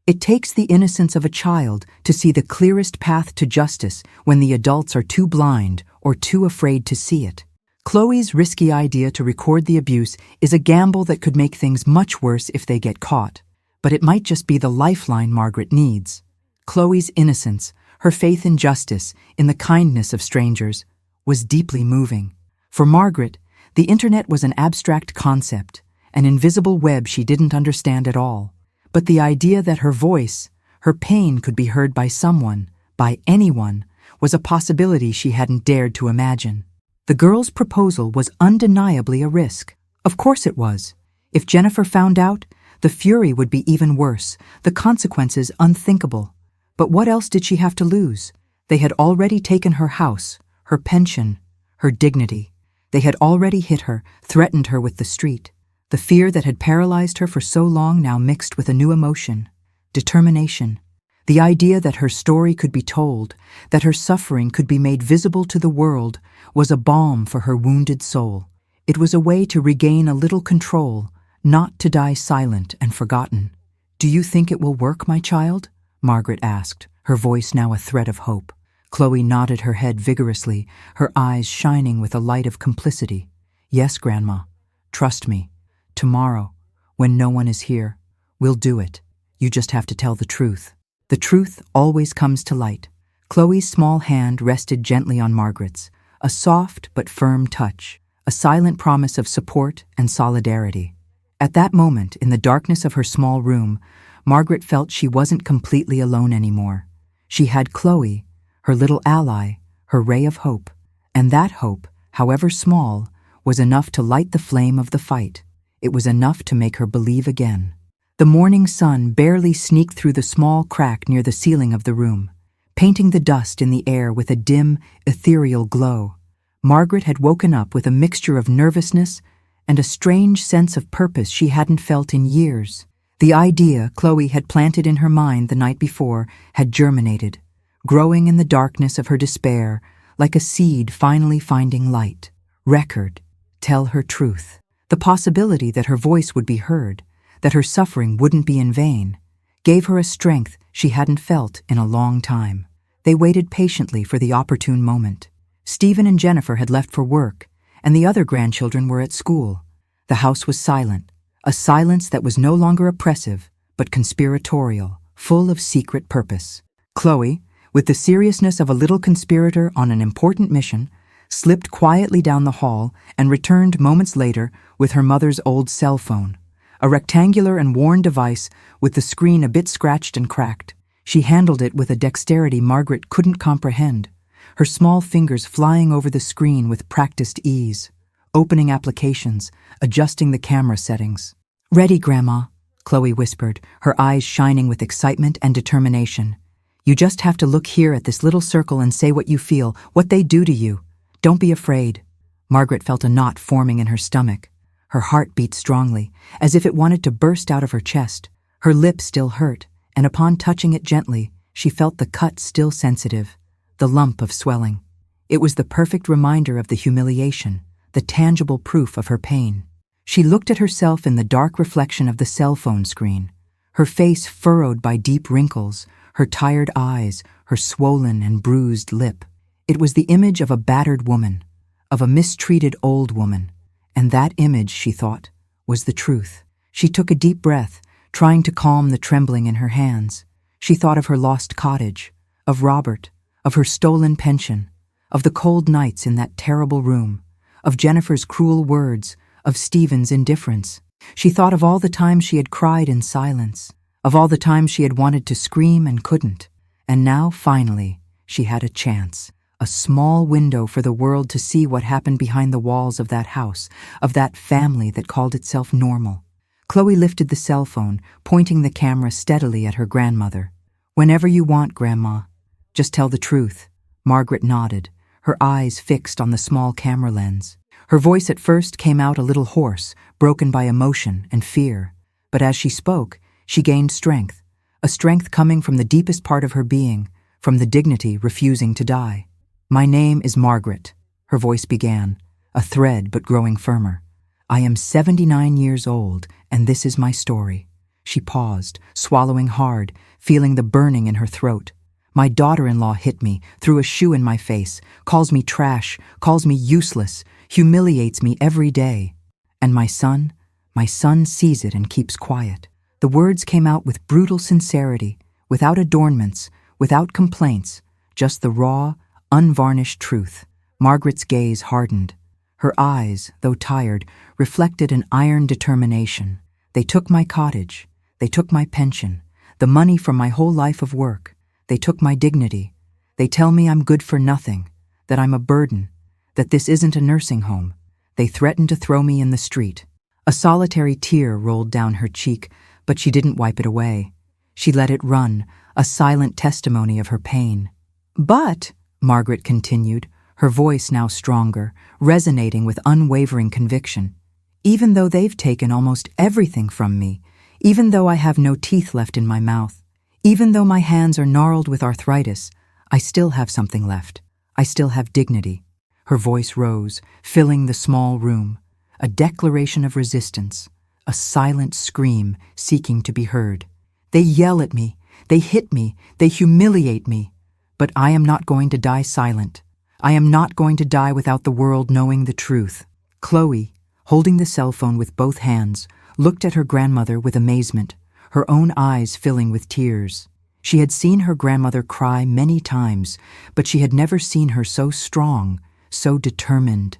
It takes the innocence of a child to see the clearest path to justice when the adults are too blind or too afraid to see it. Chloe's risky idea to record the abuse is a gamble that could make things much worse if they get caught. But it might just be the lifeline Margaret needs. Chloe's innocence, her faith in justice, in the kindness of strangers, was deeply moving. For Margaret, the internet was an abstract concept, an invisible web she didn't understand at all. But the idea that her voice, her pain could be heard by someone, by anyone, was a possibility she hadn't dared to imagine. The girl's proposal was undeniably a risk. Of course it was. If Jennifer found out, the fury would be even worse, the consequences unthinkable. But what else did she have to lose? They had already taken her house, her pension, her dignity. They had already hit her, threatened her with the street. The fear that had paralyzed her for so long now mixed with a new emotion, determination. The idea that her story could be told, that her suffering could be made visible to the world, was a balm for her wounded soul. It was a way to regain a little control, not to die silent and forgotten. "Do you think it will work, my child?" Margaret asked, her voice now a thread of hope. Chloe nodded her head vigorously, her eyes shining with a light of complicity. "Yes, Grandma. Trust me. Tomorrow, when no one is here, we'll do it. You just have to tell the truth. The truth always comes to light." Chloe's small hand rested gently on Margaret's, a soft but firm touch, a silent promise of support and solidarity. At that moment, in the darkness of her small room, Margaret felt she wasn't completely alone anymore. She had Chloe, her little ally, her ray of hope, and that hope, however small, was enough to light the flame of the fight. It was enough to make her believe again. The morning sun barely sneaked through the small crack near the ceiling of the room, painting the dust in the air with a dim, ethereal glow. Margaret had woken up with a mixture of nervousness and a strange sense of purpose she hadn't felt in years. The idea Chloe had planted in her mind the night before had germinated, growing in the darkness of her despair like a seed finally finding light. Record. Tell her truth. The possibility that her voice would be heard, that her suffering wouldn't be in vain, gave her a strength she hadn't felt in a long time. They waited patiently for the opportune moment. Stephen and Jennifer had left for work, and the other grandchildren were at school. The house was silent, a silence that was no longer oppressive, but conspiratorial, full of secret purpose. Chloe, with the seriousness of a little conspirator on an important mission, slipped quietly down the hall and returned moments later with her mother's old cell phone, a rectangular and worn device with the screen a bit scratched and cracked. She handled it with a dexterity Margaret couldn't comprehend, her small fingers flying over the screen with practiced ease, opening applications, adjusting the camera settings. "Ready, Grandma," Chloe whispered, her eyes shining with excitement and determination. "You just have to look here at this little circle and say what you feel, what they do to you. Don't be afraid." Margaret felt a knot forming in her stomach. Her heart beat strongly, as if it wanted to burst out of her chest. Her lip still hurt, and upon touching it gently, she felt the cut still sensitive, the lump of swelling. It was the perfect reminder of the humiliation, the tangible proof of her pain. She looked at herself in the dark reflection of the cell phone screen, her face furrowed by deep wrinkles, her tired eyes, her swollen and bruised lip. It was the image of a battered woman, of a mistreated old woman, and that image, she thought, was the truth. She took a deep breath, trying to calm the trembling in her hands. She thought of her lost cottage, of Robert, of her stolen pension, of the cold nights in that terrible room, of Jennifer's cruel words, of Stephen's indifference. She thought of all the times she had cried in silence, of all the times she had wanted to scream and couldn't. And now, finally, she had a chance, a small window for the world to see what happened behind the walls of that house, of that family that called itself normal. Chloe lifted the cell phone, pointing the camera steadily at her grandmother. "Whenever you want, Grandma. Just tell the truth." Margaret nodded, her eyes fixed on the small camera lens. Her voice at first came out a little hoarse, broken by emotion and fear. But as she spoke, she gained strength, a strength coming from the deepest part of her being, from the dignity refusing to die. "My name is Margaret," her voice began, a thread but growing firmer. "I am 79 years old, and this is my story." She paused, swallowing hard, feeling the burning in her throat. "My daughter-in-law hit me, threw a shoe in my face, calls me trash, calls me useless, humiliates me every day. And my son sees it and keeps quiet." The words came out with brutal sincerity, without adornments, without complaints, just the raw, unvarnished truth. Margaret's gaze hardened. Her eyes, though tired, reflected an iron determination. "They took my cottage. They took my pension, the money from my whole life of work. They took my dignity. They tell me I'm good for nothing, that I'm a burden, that this isn't a nursing home. They threatened to throw me in the street." A solitary tear rolled down her cheek, but she didn't wipe it away. She let it run, a silent testimony of her pain. "But," Margaret continued, her voice now stronger, resonating with unwavering conviction, "even though they've taken almost everything from me, even though I have no teeth left in my mouth, even though my hands are gnarled with arthritis, I still have something left. I still have dignity." Her voice rose, filling the small room, a declaration of resistance, a silent scream seeking to be heard. "They yell at me, they hit me, they humiliate me, but I am not going to die silent. I am not going to die without the world knowing the truth." Chloe, holding the cell phone with both hands, looked at her grandmother with amazement, her own eyes filling with tears. She had seen her grandmother cry many times, but she had never seen her so strong, so determined.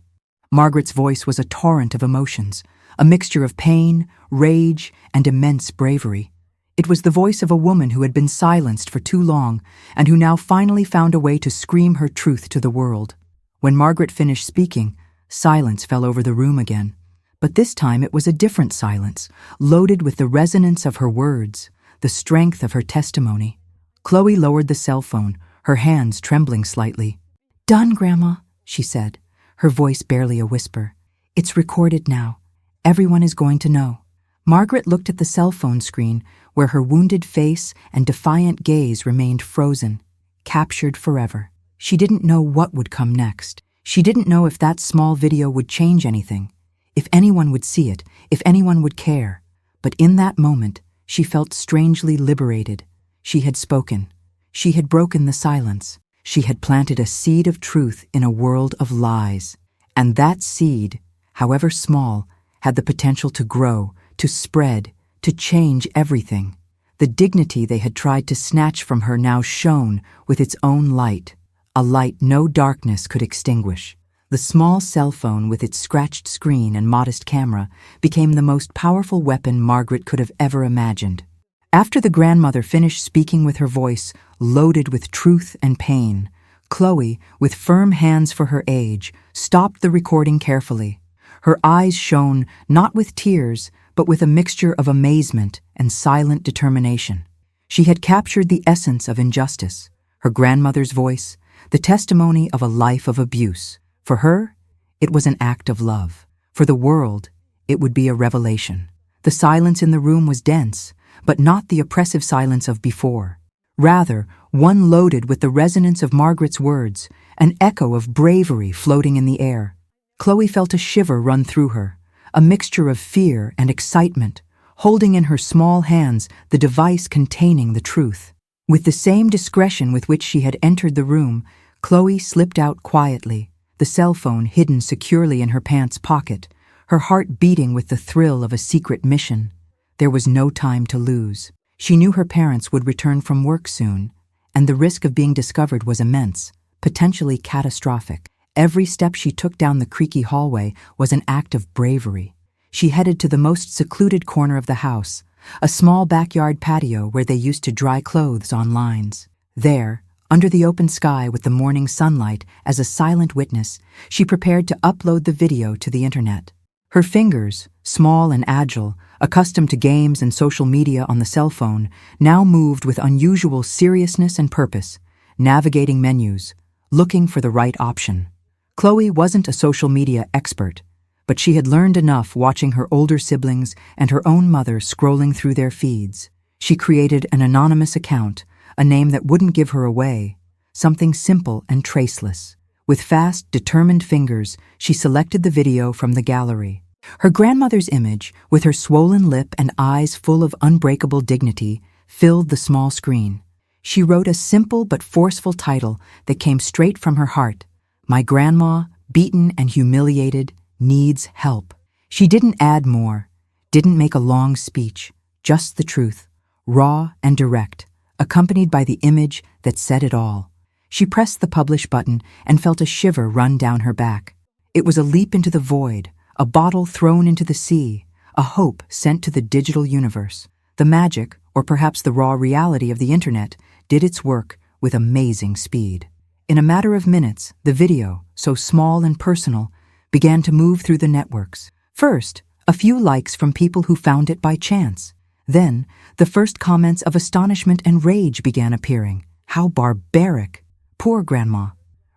Margaret's voice was a torrent of emotions, a mixture of pain, rage, and immense bravery. It was the voice of a woman who had been silenced for too long and who now finally found a way to scream her truth to the world. When Margaret finished speaking, silence fell over the room again. But this time it was a different silence, loaded with the resonance of her words, the strength of her testimony. Chloe lowered the cell phone, her hands trembling slightly. "Done, Grandma," she said, her voice barely a whisper. "It's recorded now. Everyone is going to know." Margaret looked at the cell phone screen, where her wounded face and defiant gaze remained frozen, captured forever. She didn't know what would come next. She didn't know if that small video would change anything, if anyone would see it, if anyone would care. But in that moment, she felt strangely liberated. She had spoken. She had broken the silence. She had planted a seed of truth in a world of lies. And that seed, however small, had the potential to grow, to spread, to change everything. The dignity they had tried to snatch from her now shone with its own light, a light no darkness could extinguish. The small cell phone with its scratched screen and modest camera became the most powerful weapon Margaret could have ever imagined. After the grandmother finished speaking with her voice loaded with truth and pain, Chloe, with firm hands for her age, stopped the recording carefully. Her eyes shone not with tears, but with a mixture of amazement and silent determination. She had captured the essence of injustice, her grandmother's voice, the testimony of a life of abuse. For her, it was an act of love. For the world, it would be a revelation. The silence in the room was dense, but not the oppressive silence of before. Rather, one loaded with the resonance of Margaret's words, an echo of bravery floating in the air. Chloe felt a shiver run through her, a mixture of fear and excitement, holding in her small hands the device containing the truth. With the same discretion with which she had entered the room, Chloe slipped out quietly, the cell phone hidden securely in her pants pocket, her heart beating with the thrill of a secret mission. There was no time to lose. She knew her parents would return from work soon, and the risk of being discovered was immense, potentially catastrophic. Every step she took down the creaky hallway was an act of bravery. She headed to the most secluded corner of the house, a small backyard patio where they used to dry clothes on lines. There, under the open sky with the morning sunlight as a silent witness, she prepared to upload the video to the internet. Her fingers, small and agile, accustomed to games and social media on the cell phone, now moved with unusual seriousness and purpose, navigating menus, looking for the right option. Chloe wasn't a social media expert, but she had learned enough watching her older siblings and her own mother scrolling through their feeds. She created an anonymous account, a name that wouldn't give her away, something simple and traceless. With fast, determined fingers, she selected the video from the gallery. Her grandmother's image, with her swollen lip and eyes full of unbreakable dignity, filled the small screen. She wrote a simple but forceful title that came straight from her heart: "My grandma, beaten and humiliated, needs help." She didn't add more, didn't make a long speech, just the truth, raw and direct, accompanied by the image that said it all. She pressed the publish button and felt a shiver run down her back. It was a leap into the void, a bottle thrown into the sea, a hope sent to the digital universe. The magic, or perhaps the raw reality of the internet, did its work with amazing speed. In a matter of minutes, the video, so small and personal, began to move through the networks. First, a few likes from people who found it by chance. Then, the first comments of astonishment and rage began appearing. How barbaric! Poor grandma.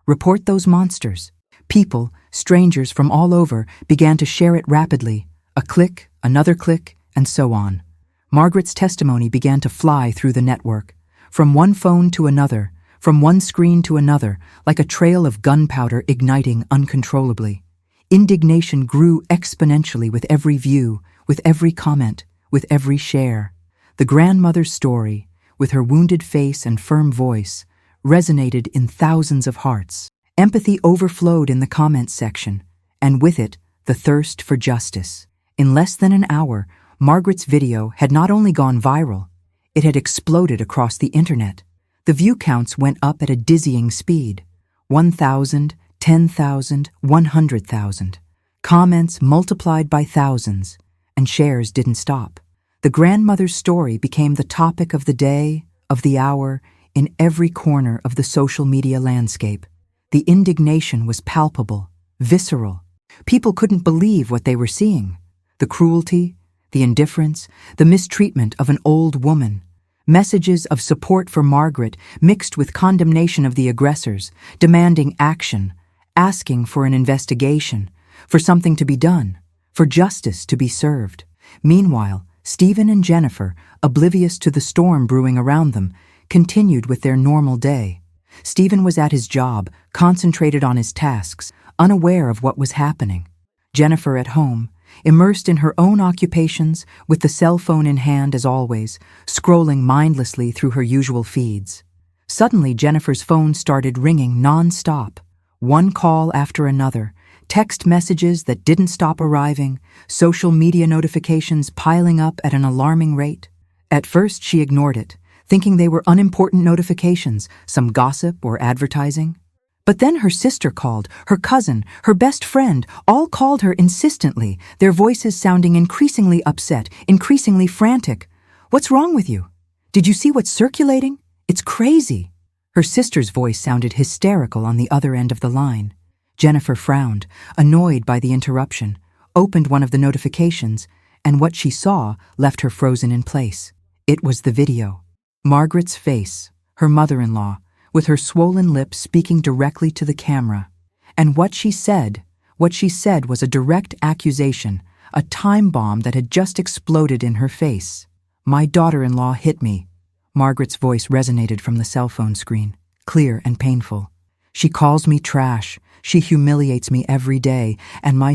Report those monsters. People, strangers from all over, began to share it rapidly. A click, another click, and so on. Margaret's testimony began to fly through the network, from one phone to another, from one screen to another, like a trail of gunpowder igniting uncontrollably. Indignation grew exponentially with every view, with every comment, with every share. The grandmother's story, with her wounded face and firm voice, resonated in thousands of hearts. Empathy overflowed in the comments section, and with it, the thirst for justice. In less than an hour, Margaret's video had not only gone viral, it had exploded across the internet. The view counts went up at a dizzying speed. 1,000, 10,000, 100,000. Comments multiplied by thousands, and shares didn't stop. The grandmother's story became the topic of the day, of the hour, in every corner of the social media landscape. The indignation was palpable, visceral. People couldn't believe what they were seeing. The cruelty, the indifference, the mistreatment of an old woman. Messages of support for Margaret mixed with condemnation of the aggressors, demanding action, asking for an investigation, for something to be done, for justice to be served. Meanwhile, Stephen and Jennifer, oblivious to the storm brewing around them, continued with their normal day. Stephen was at his job, concentrated on his tasks, unaware of what was happening. Jennifer at home, immersed in her own occupations, with the cell phone in hand as always, scrolling mindlessly through her usual feeds. Suddenly, Jennifer's phone started ringing non-stop, one call after another, text messages that didn't stop arriving, social media notifications piling up at an alarming rate. At first, she ignored it, thinking they were unimportant notifications, some gossip or advertising. But then her sister called, her cousin, her best friend, all called her insistently, their voices sounding increasingly upset, increasingly frantic. "What's wrong with you? Did you see what's circulating? It's crazy." Her sister's voice sounded hysterical on the other end of the line. Jennifer frowned, annoyed by the interruption, opened one of the notifications, and what she saw left her frozen in place. It was the video. Margaret's face, her mother-in-law, with her swollen lips speaking directly to the camera. And what she said was a direct accusation, a time bomb that had just exploded in her face. "My daughter-in-law hit me." Margaret's voice resonated from the cell phone screen, clear and painful. "She calls me trash. She humiliates me every day. And my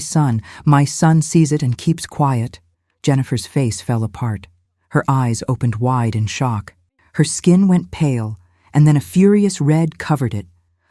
son sees it and keeps quiet." Jennifer's face fell apart. Her eyes opened wide in shock. Her skin went pale, and then a furious red covered it,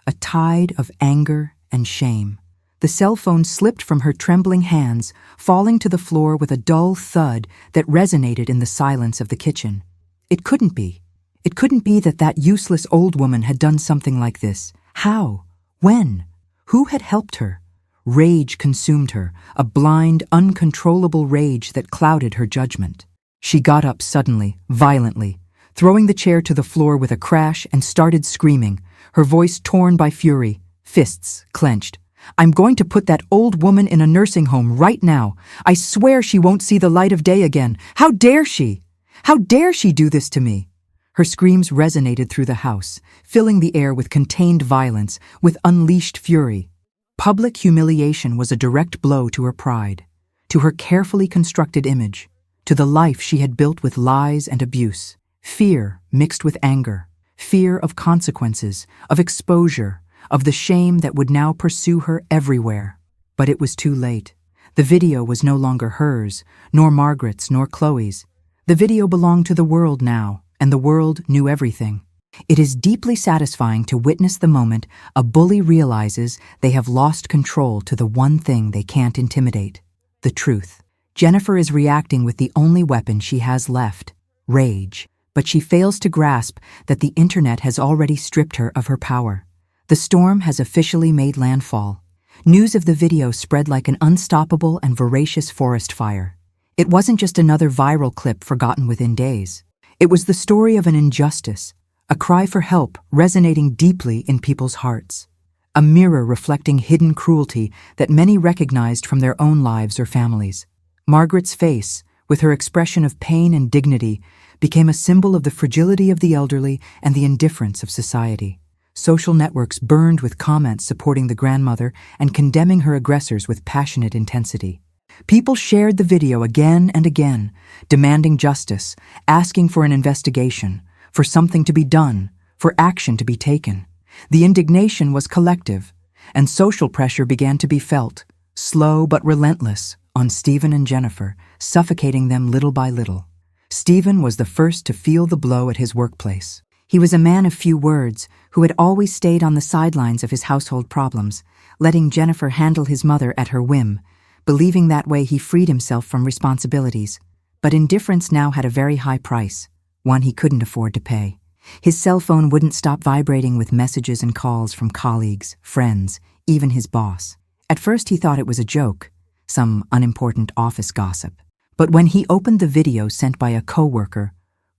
a tide of anger and shame. The cell phone slipped from her trembling hands, falling to the floor with a dull thud that resonated in the silence of the kitchen. It couldn't be. It couldn't be that useless old woman had done something like this. How? When? Who had helped her? Rage consumed her, a blind, uncontrollable rage that clouded her judgment. She got up suddenly, violently, throwing the chair to the floor with a crash and started screaming, her voice torn by fury, fists clenched. "I'm going to put that old woman in a nursing home right now. I swear she won't see the light of day again. How dare she? How dare she do this to me?" Her screams resonated through the house, filling the air with contained violence, with unleashed fury. Public humiliation was a direct blow to her pride, to her carefully constructed image, to the life she had built with lies and abuse. Fear mixed with anger, fear of consequences, of exposure, of the shame that would now pursue her everywhere. But it was too late. The video was no longer hers, nor Margaret's, nor Chloe's. The video belonged to the world now, and the world knew everything. It is deeply satisfying to witness the moment a bully realizes they have lost control to the one thing they can't intimidate: the truth. Jennifer is reacting with the only weapon she has left: rage. But she fails to grasp that the internet has already stripped her of her power. The storm has officially made landfall. News of the video spread like an unstoppable and voracious forest fire. It wasn't just another viral clip forgotten within days. It was the story of an injustice, a cry for help resonating deeply in people's hearts, a mirror reflecting hidden cruelty that many recognized from their own lives or families. Margaret's face, with her expression of pain and dignity, became a symbol of the fragility of the elderly and the indifference of society. Social networks burned with comments supporting the grandmother and condemning her aggressors with passionate intensity. People shared the video again and again, demanding justice, asking for an investigation, for something to be done, for action to be taken. The indignation was collective, and social pressure began to be felt, slow but relentless, on Stephen and Jennifer, suffocating them little by little. Stephen was the first to feel the blow at his workplace. He was a man of few words who had always stayed on the sidelines of his household problems, letting Jennifer handle his mother at her whim, believing that way he freed himself from responsibilities. But indifference now had a very high price, one he couldn't afford to pay. His cell phone wouldn't stop vibrating with messages and calls from colleagues, friends, even his boss. At first he thought it was a joke, some unimportant office gossip. But when he opened the video sent by a coworker,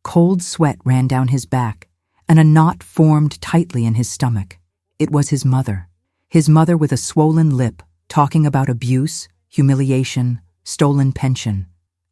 cold sweat ran down his back, and a knot formed tightly in his stomach. It was his mother with a swollen lip, talking about abuse, humiliation, stolen pension.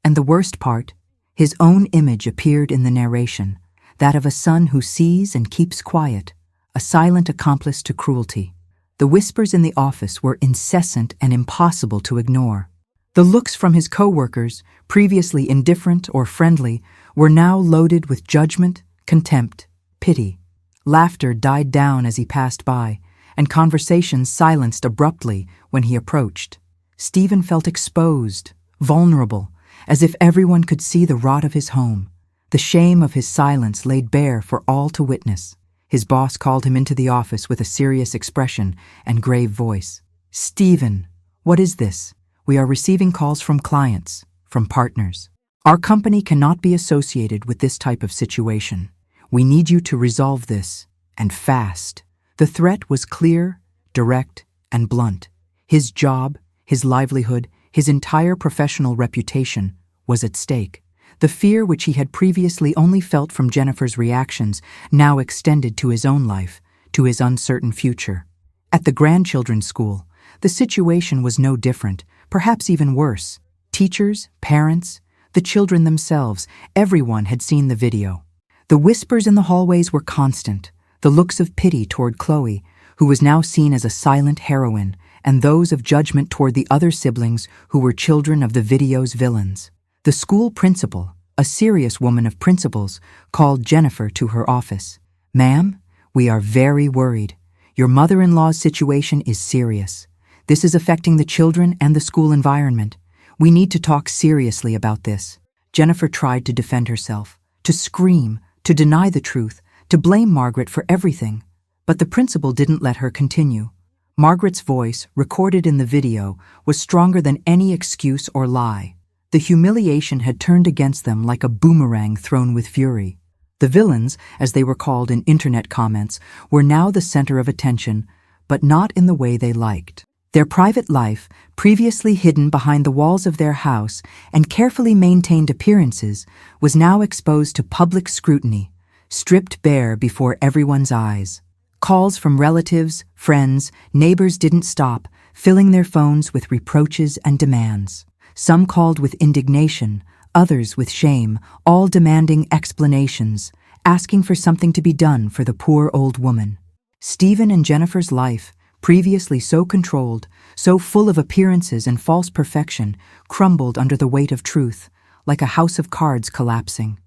And the worst part, his own image appeared in the narration, that of a son who sees and keeps quiet, a silent accomplice to cruelty. The whispers in the office were incessant and impossible to ignore. The looks from his coworkers, previously indifferent or friendly, were now loaded with judgment, contempt, pity. Laughter died down as he passed by, and conversations silenced abruptly when he approached. Stephen felt exposed, vulnerable, as if everyone could see the rot of his home, the shame of his silence laid bare for all to witness. His boss called him into the office with a serious expression and grave voice. "Stephen, what is this? We are receiving calls from clients, from partners. Our company cannot be associated with this type of situation. We need you to resolve this, and fast." The threat was clear, direct, and blunt. His job, his livelihood, his entire professional reputation was at stake. The fear which he had previously only felt from Jennifer's reactions now extended to his own life, to his uncertain future. At the grandchildren's school, the situation was no different, perhaps even worse. Teachers, parents, the children themselves, everyone had seen the video. The whispers in the hallways were constant, the looks of pity toward Chloe, who was now seen as a silent heroine, and those of judgment toward the other siblings who were children of the video's villains. The school principal, a serious woman of principles, called Jennifer to her office. "Ma'am, we are very worried. Your mother-in-law's situation is serious. This is affecting the children and the school environment. We need to talk seriously about this." Jennifer tried to defend herself, to scream, to deny the truth, to blame Margaret for everything. But the principal didn't let her continue. Margaret's voice, recorded in the video, was stronger than any excuse or lie. The humiliation had turned against them like a boomerang thrown with fury. The villains, as they were called in internet comments, were now the center of attention, but not in the way they liked. Their private life, previously hidden behind the walls of their house and carefully maintained appearances, was now exposed to public scrutiny, stripped bare before everyone's eyes. Calls from relatives, friends, neighbors didn't stop, filling their phones with reproaches and demands. Some called with indignation, others with shame, all demanding explanations, asking for something to be done for the poor old woman. Stephen and Jennifer's life, previously so controlled, so full of appearances and false perfection, crumbled under the weight of truth, like a house of cards collapsing.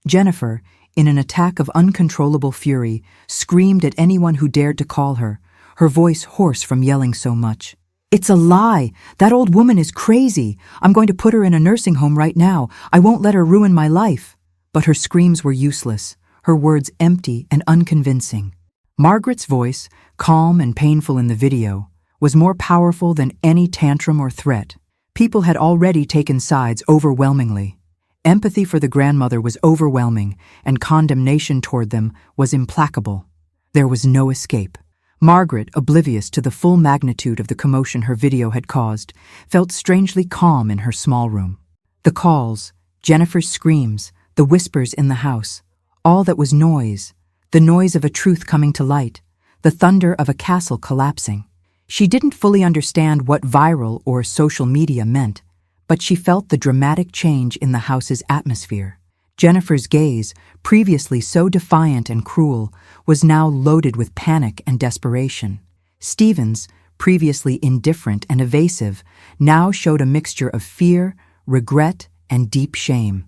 Jennifer, in an attack of uncontrollable fury, screamed at anyone who dared to call her, her voice hoarse from yelling so much. "It's a lie! That old woman is crazy! I'm going to put her in a nursing home right now. I won't let her ruin my life!" But her screams were useless, her words empty and unconvincing. Margaret's voice, calm and painful in the video, was more powerful than any tantrum or threat. People had already taken sides overwhelmingly. Empathy for the grandmother was overwhelming, and condemnation toward them was implacable. There was no escape. Margaret, oblivious to the full magnitude of the commotion her video had caused, felt strangely calm in her small room. The calls, Jennifer's screams, the whispers in the house, all that was noise, the noise of a truth coming to light, the thunder of a castle collapsing. She didn't fully understand what viral or social media meant, but she felt the dramatic change in the house's atmosphere. Jennifer's gaze, previously so defiant and cruel, was now loaded with panic and desperation. Stephen's, previously indifferent and evasive, now showed a mixture of fear, regret, and deep shame.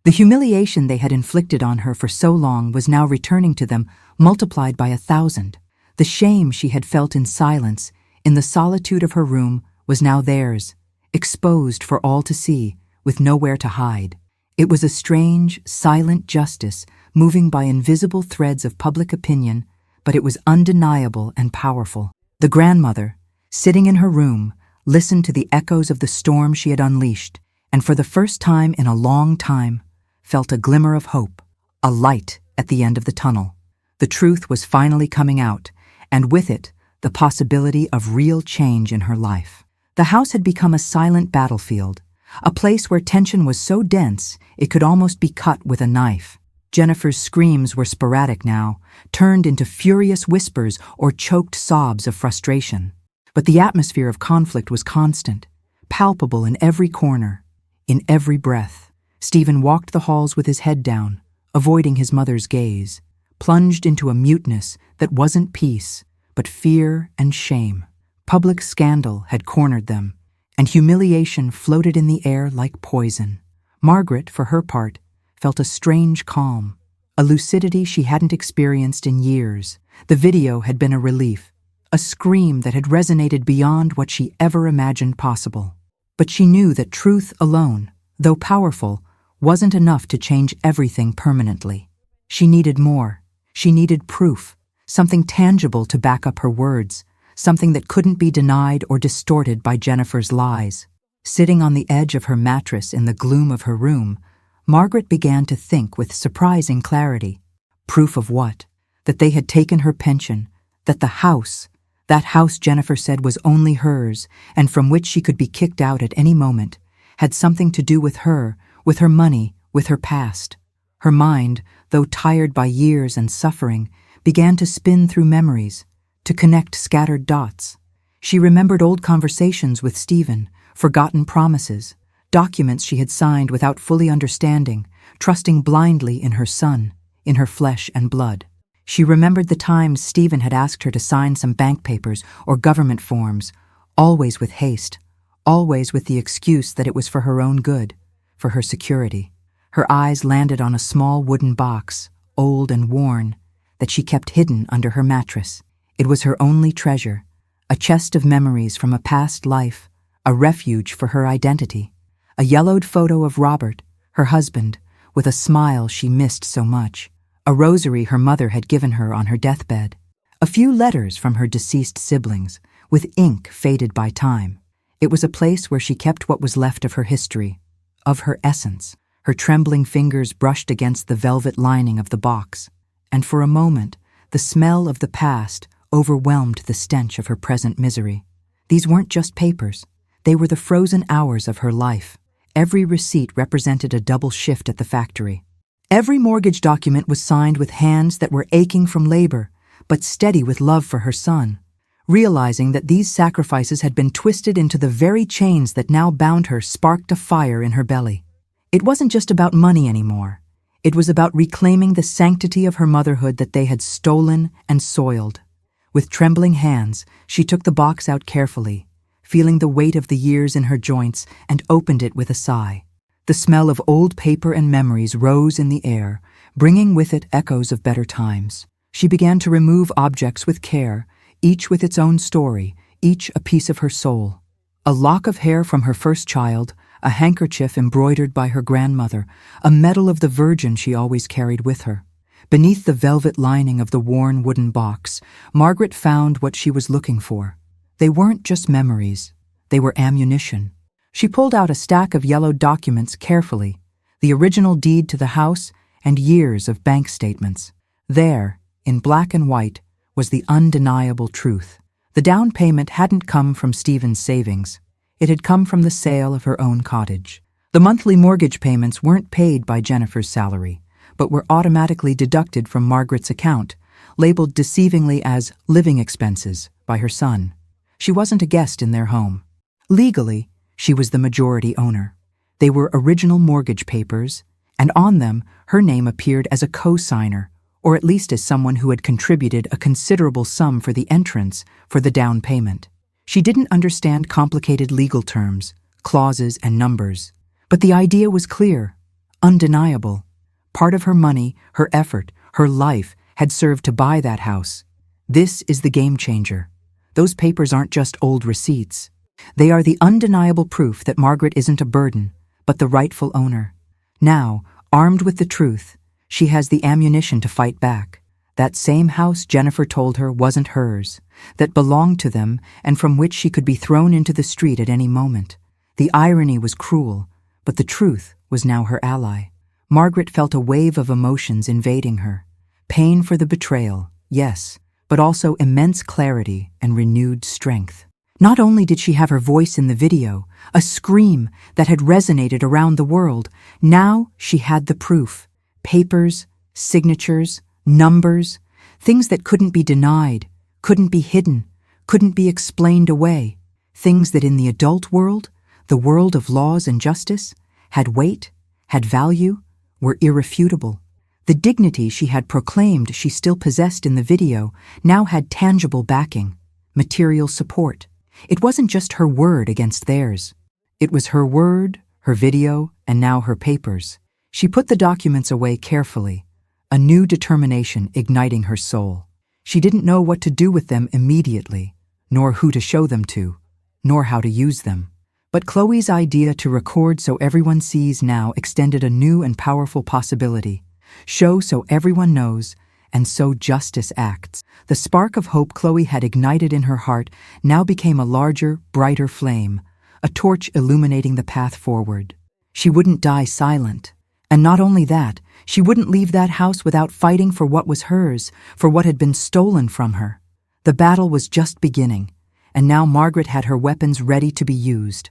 The humiliation they had inflicted on her for so long was now returning to them, multiplied by 1,000. The shame she had felt in silence, in the solitude of her room, was now theirs, exposed for all to see, with nowhere to hide. It was a strange, silent justice moving by invisible threads of public opinion, but it was undeniable and powerful. The grandmother, sitting in her room, listened to the echoes of the storm she had unleashed, and for the first time in a long time, felt a glimmer of hope, a light at the end of the tunnel. The truth was finally coming out, and with it, the possibility of real change in her life. The house had become a silent battlefield, a place where tension was so dense it could almost be cut with a knife. Jennifer's screams were sporadic now, turned into furious whispers or choked sobs of frustration. But the atmosphere of conflict was constant, palpable in every corner, in every breath. Stephen walked the halls with his head down, avoiding his mother's gaze, plunged into a muteness that wasn't peace, but fear and shame. Public scandal had cornered them, and humiliation floated in the air like poison. Margaret, for her part, felt a strange calm, a lucidity she hadn't experienced in years. The video had been a relief, a scream that had resonated beyond what she ever imagined possible. But she knew that truth alone, though powerful, wasn't enough to change everything permanently. She needed more. She needed proof, something tangible to back up her words, something that couldn't be denied or distorted by Jennifer's lies. Sitting on the edge of her mattress in the gloom of her room, Margaret began to think with surprising clarity. Proof of what? That they had taken her pension, that that house Jennifer said was only hers and from which she could be kicked out at any moment, had something to do with her, with her money, with her past. Her mind, though tired by years and suffering, began to spin through memories, to connect scattered dots. She remembered old conversations with Stephen, forgotten promises, documents she had signed without fully understanding, trusting blindly in her son, in her flesh and blood. She remembered the times Stephen had asked her to sign some bank papers or government forms, always with haste, always with the excuse that it was for her own good, for her security. Her eyes landed on a small wooden box, old and worn, that she kept hidden under her mattress. It was her only treasure, a chest of memories from a past life, a refuge for her identity. A yellowed photo of Robert, her husband, with a smile she missed so much. A rosary her mother had given her on her deathbed. A few letters from her deceased siblings, with ink faded by time. It was a place where she kept what was left of her history, of her essence. Her trembling fingers brushed against the velvet lining of the box, and for a moment, the smell of the past overwhelmed the stench of her present misery. These weren't just papers. They were the frozen hours of her life. Every receipt represented a double shift at the factory. Every mortgage document was signed with hands that were aching from labor, but steady with love for her son. Realizing that these sacrifices had been twisted into the very chains that now bound her sparked a fire in her belly. It wasn't just about money anymore. It was about reclaiming the sanctity of her motherhood that they had stolen and soiled. With trembling hands, she took the box out carefully, feeling the weight of the years in her joints, and opened it with a sigh. The smell of old paper and memories rose in the air, bringing with it echoes of better times. She began to remove objects with care, each with its own story, each a piece of her soul. A lock of hair from her first child, a handkerchief embroidered by her grandmother, a medal of the Virgin she always carried with her. Beneath the velvet lining of the worn wooden box, Margaret found what she was looking for. They weren't just memories, they were ammunition. She pulled out a stack of yellowed documents carefully, the original deed to the house and years of bank statements. There, in black and white, was the undeniable truth. The down payment hadn't come from Stephen's savings. It had come from the sale of her own cottage. The monthly mortgage payments weren't paid by Jennifer's salary, but were automatically deducted from Margaret's account, labeled deceivingly as living expenses by her son. She wasn't a guest in their home. Legally, she was the majority owner. They were original mortgage papers, and on them her name appeared as a co-signer, or at least as someone who had contributed a considerable sum for the entrance for the down payment. She didn't understand complicated legal terms, clauses, and numbers, but the idea was clear, undeniable. Part of her money, her effort, her life had served to buy that house. This is the game changer. Those papers aren't just old receipts. They are the undeniable proof that Margaret isn't a burden, but the rightful owner. Now, armed with the truth, she has the ammunition to fight back. That same house Jennifer told her wasn't hers, that belonged to them and from which she could be thrown into the street at any moment. The irony was cruel, but the truth was now her ally. Margaret felt a wave of emotions invading her. Pain for the betrayal, yes, but also immense clarity and renewed strength. Not only did she have her voice in the video, a scream that had resonated around the world, now she had the proof. Papers, signatures, numbers, things that couldn't be denied, couldn't be hidden, couldn't be explained away, things that in the adult world, the world of laws and justice, had weight, had value, were irrefutable. The dignity she had proclaimed she still possessed in the video now had tangible backing, material support. It wasn't just her word against theirs. It was her word, her video, and now her papers. She put the documents away carefully, a new determination igniting her soul. She didn't know what to do with them immediately, nor who to show them to, nor how to use them. But Chloe's idea to record so everyone sees now extended a new and powerful possibility. Show so everyone knows, and so justice acts. The spark of hope Chloe had ignited in her heart now became a larger, brighter flame, a torch illuminating the path forward. She wouldn't die silent. And not only that, she wouldn't leave that house without fighting for what was hers, for what had been stolen from her. The battle was just beginning, and now Margaret had her weapons ready to be used.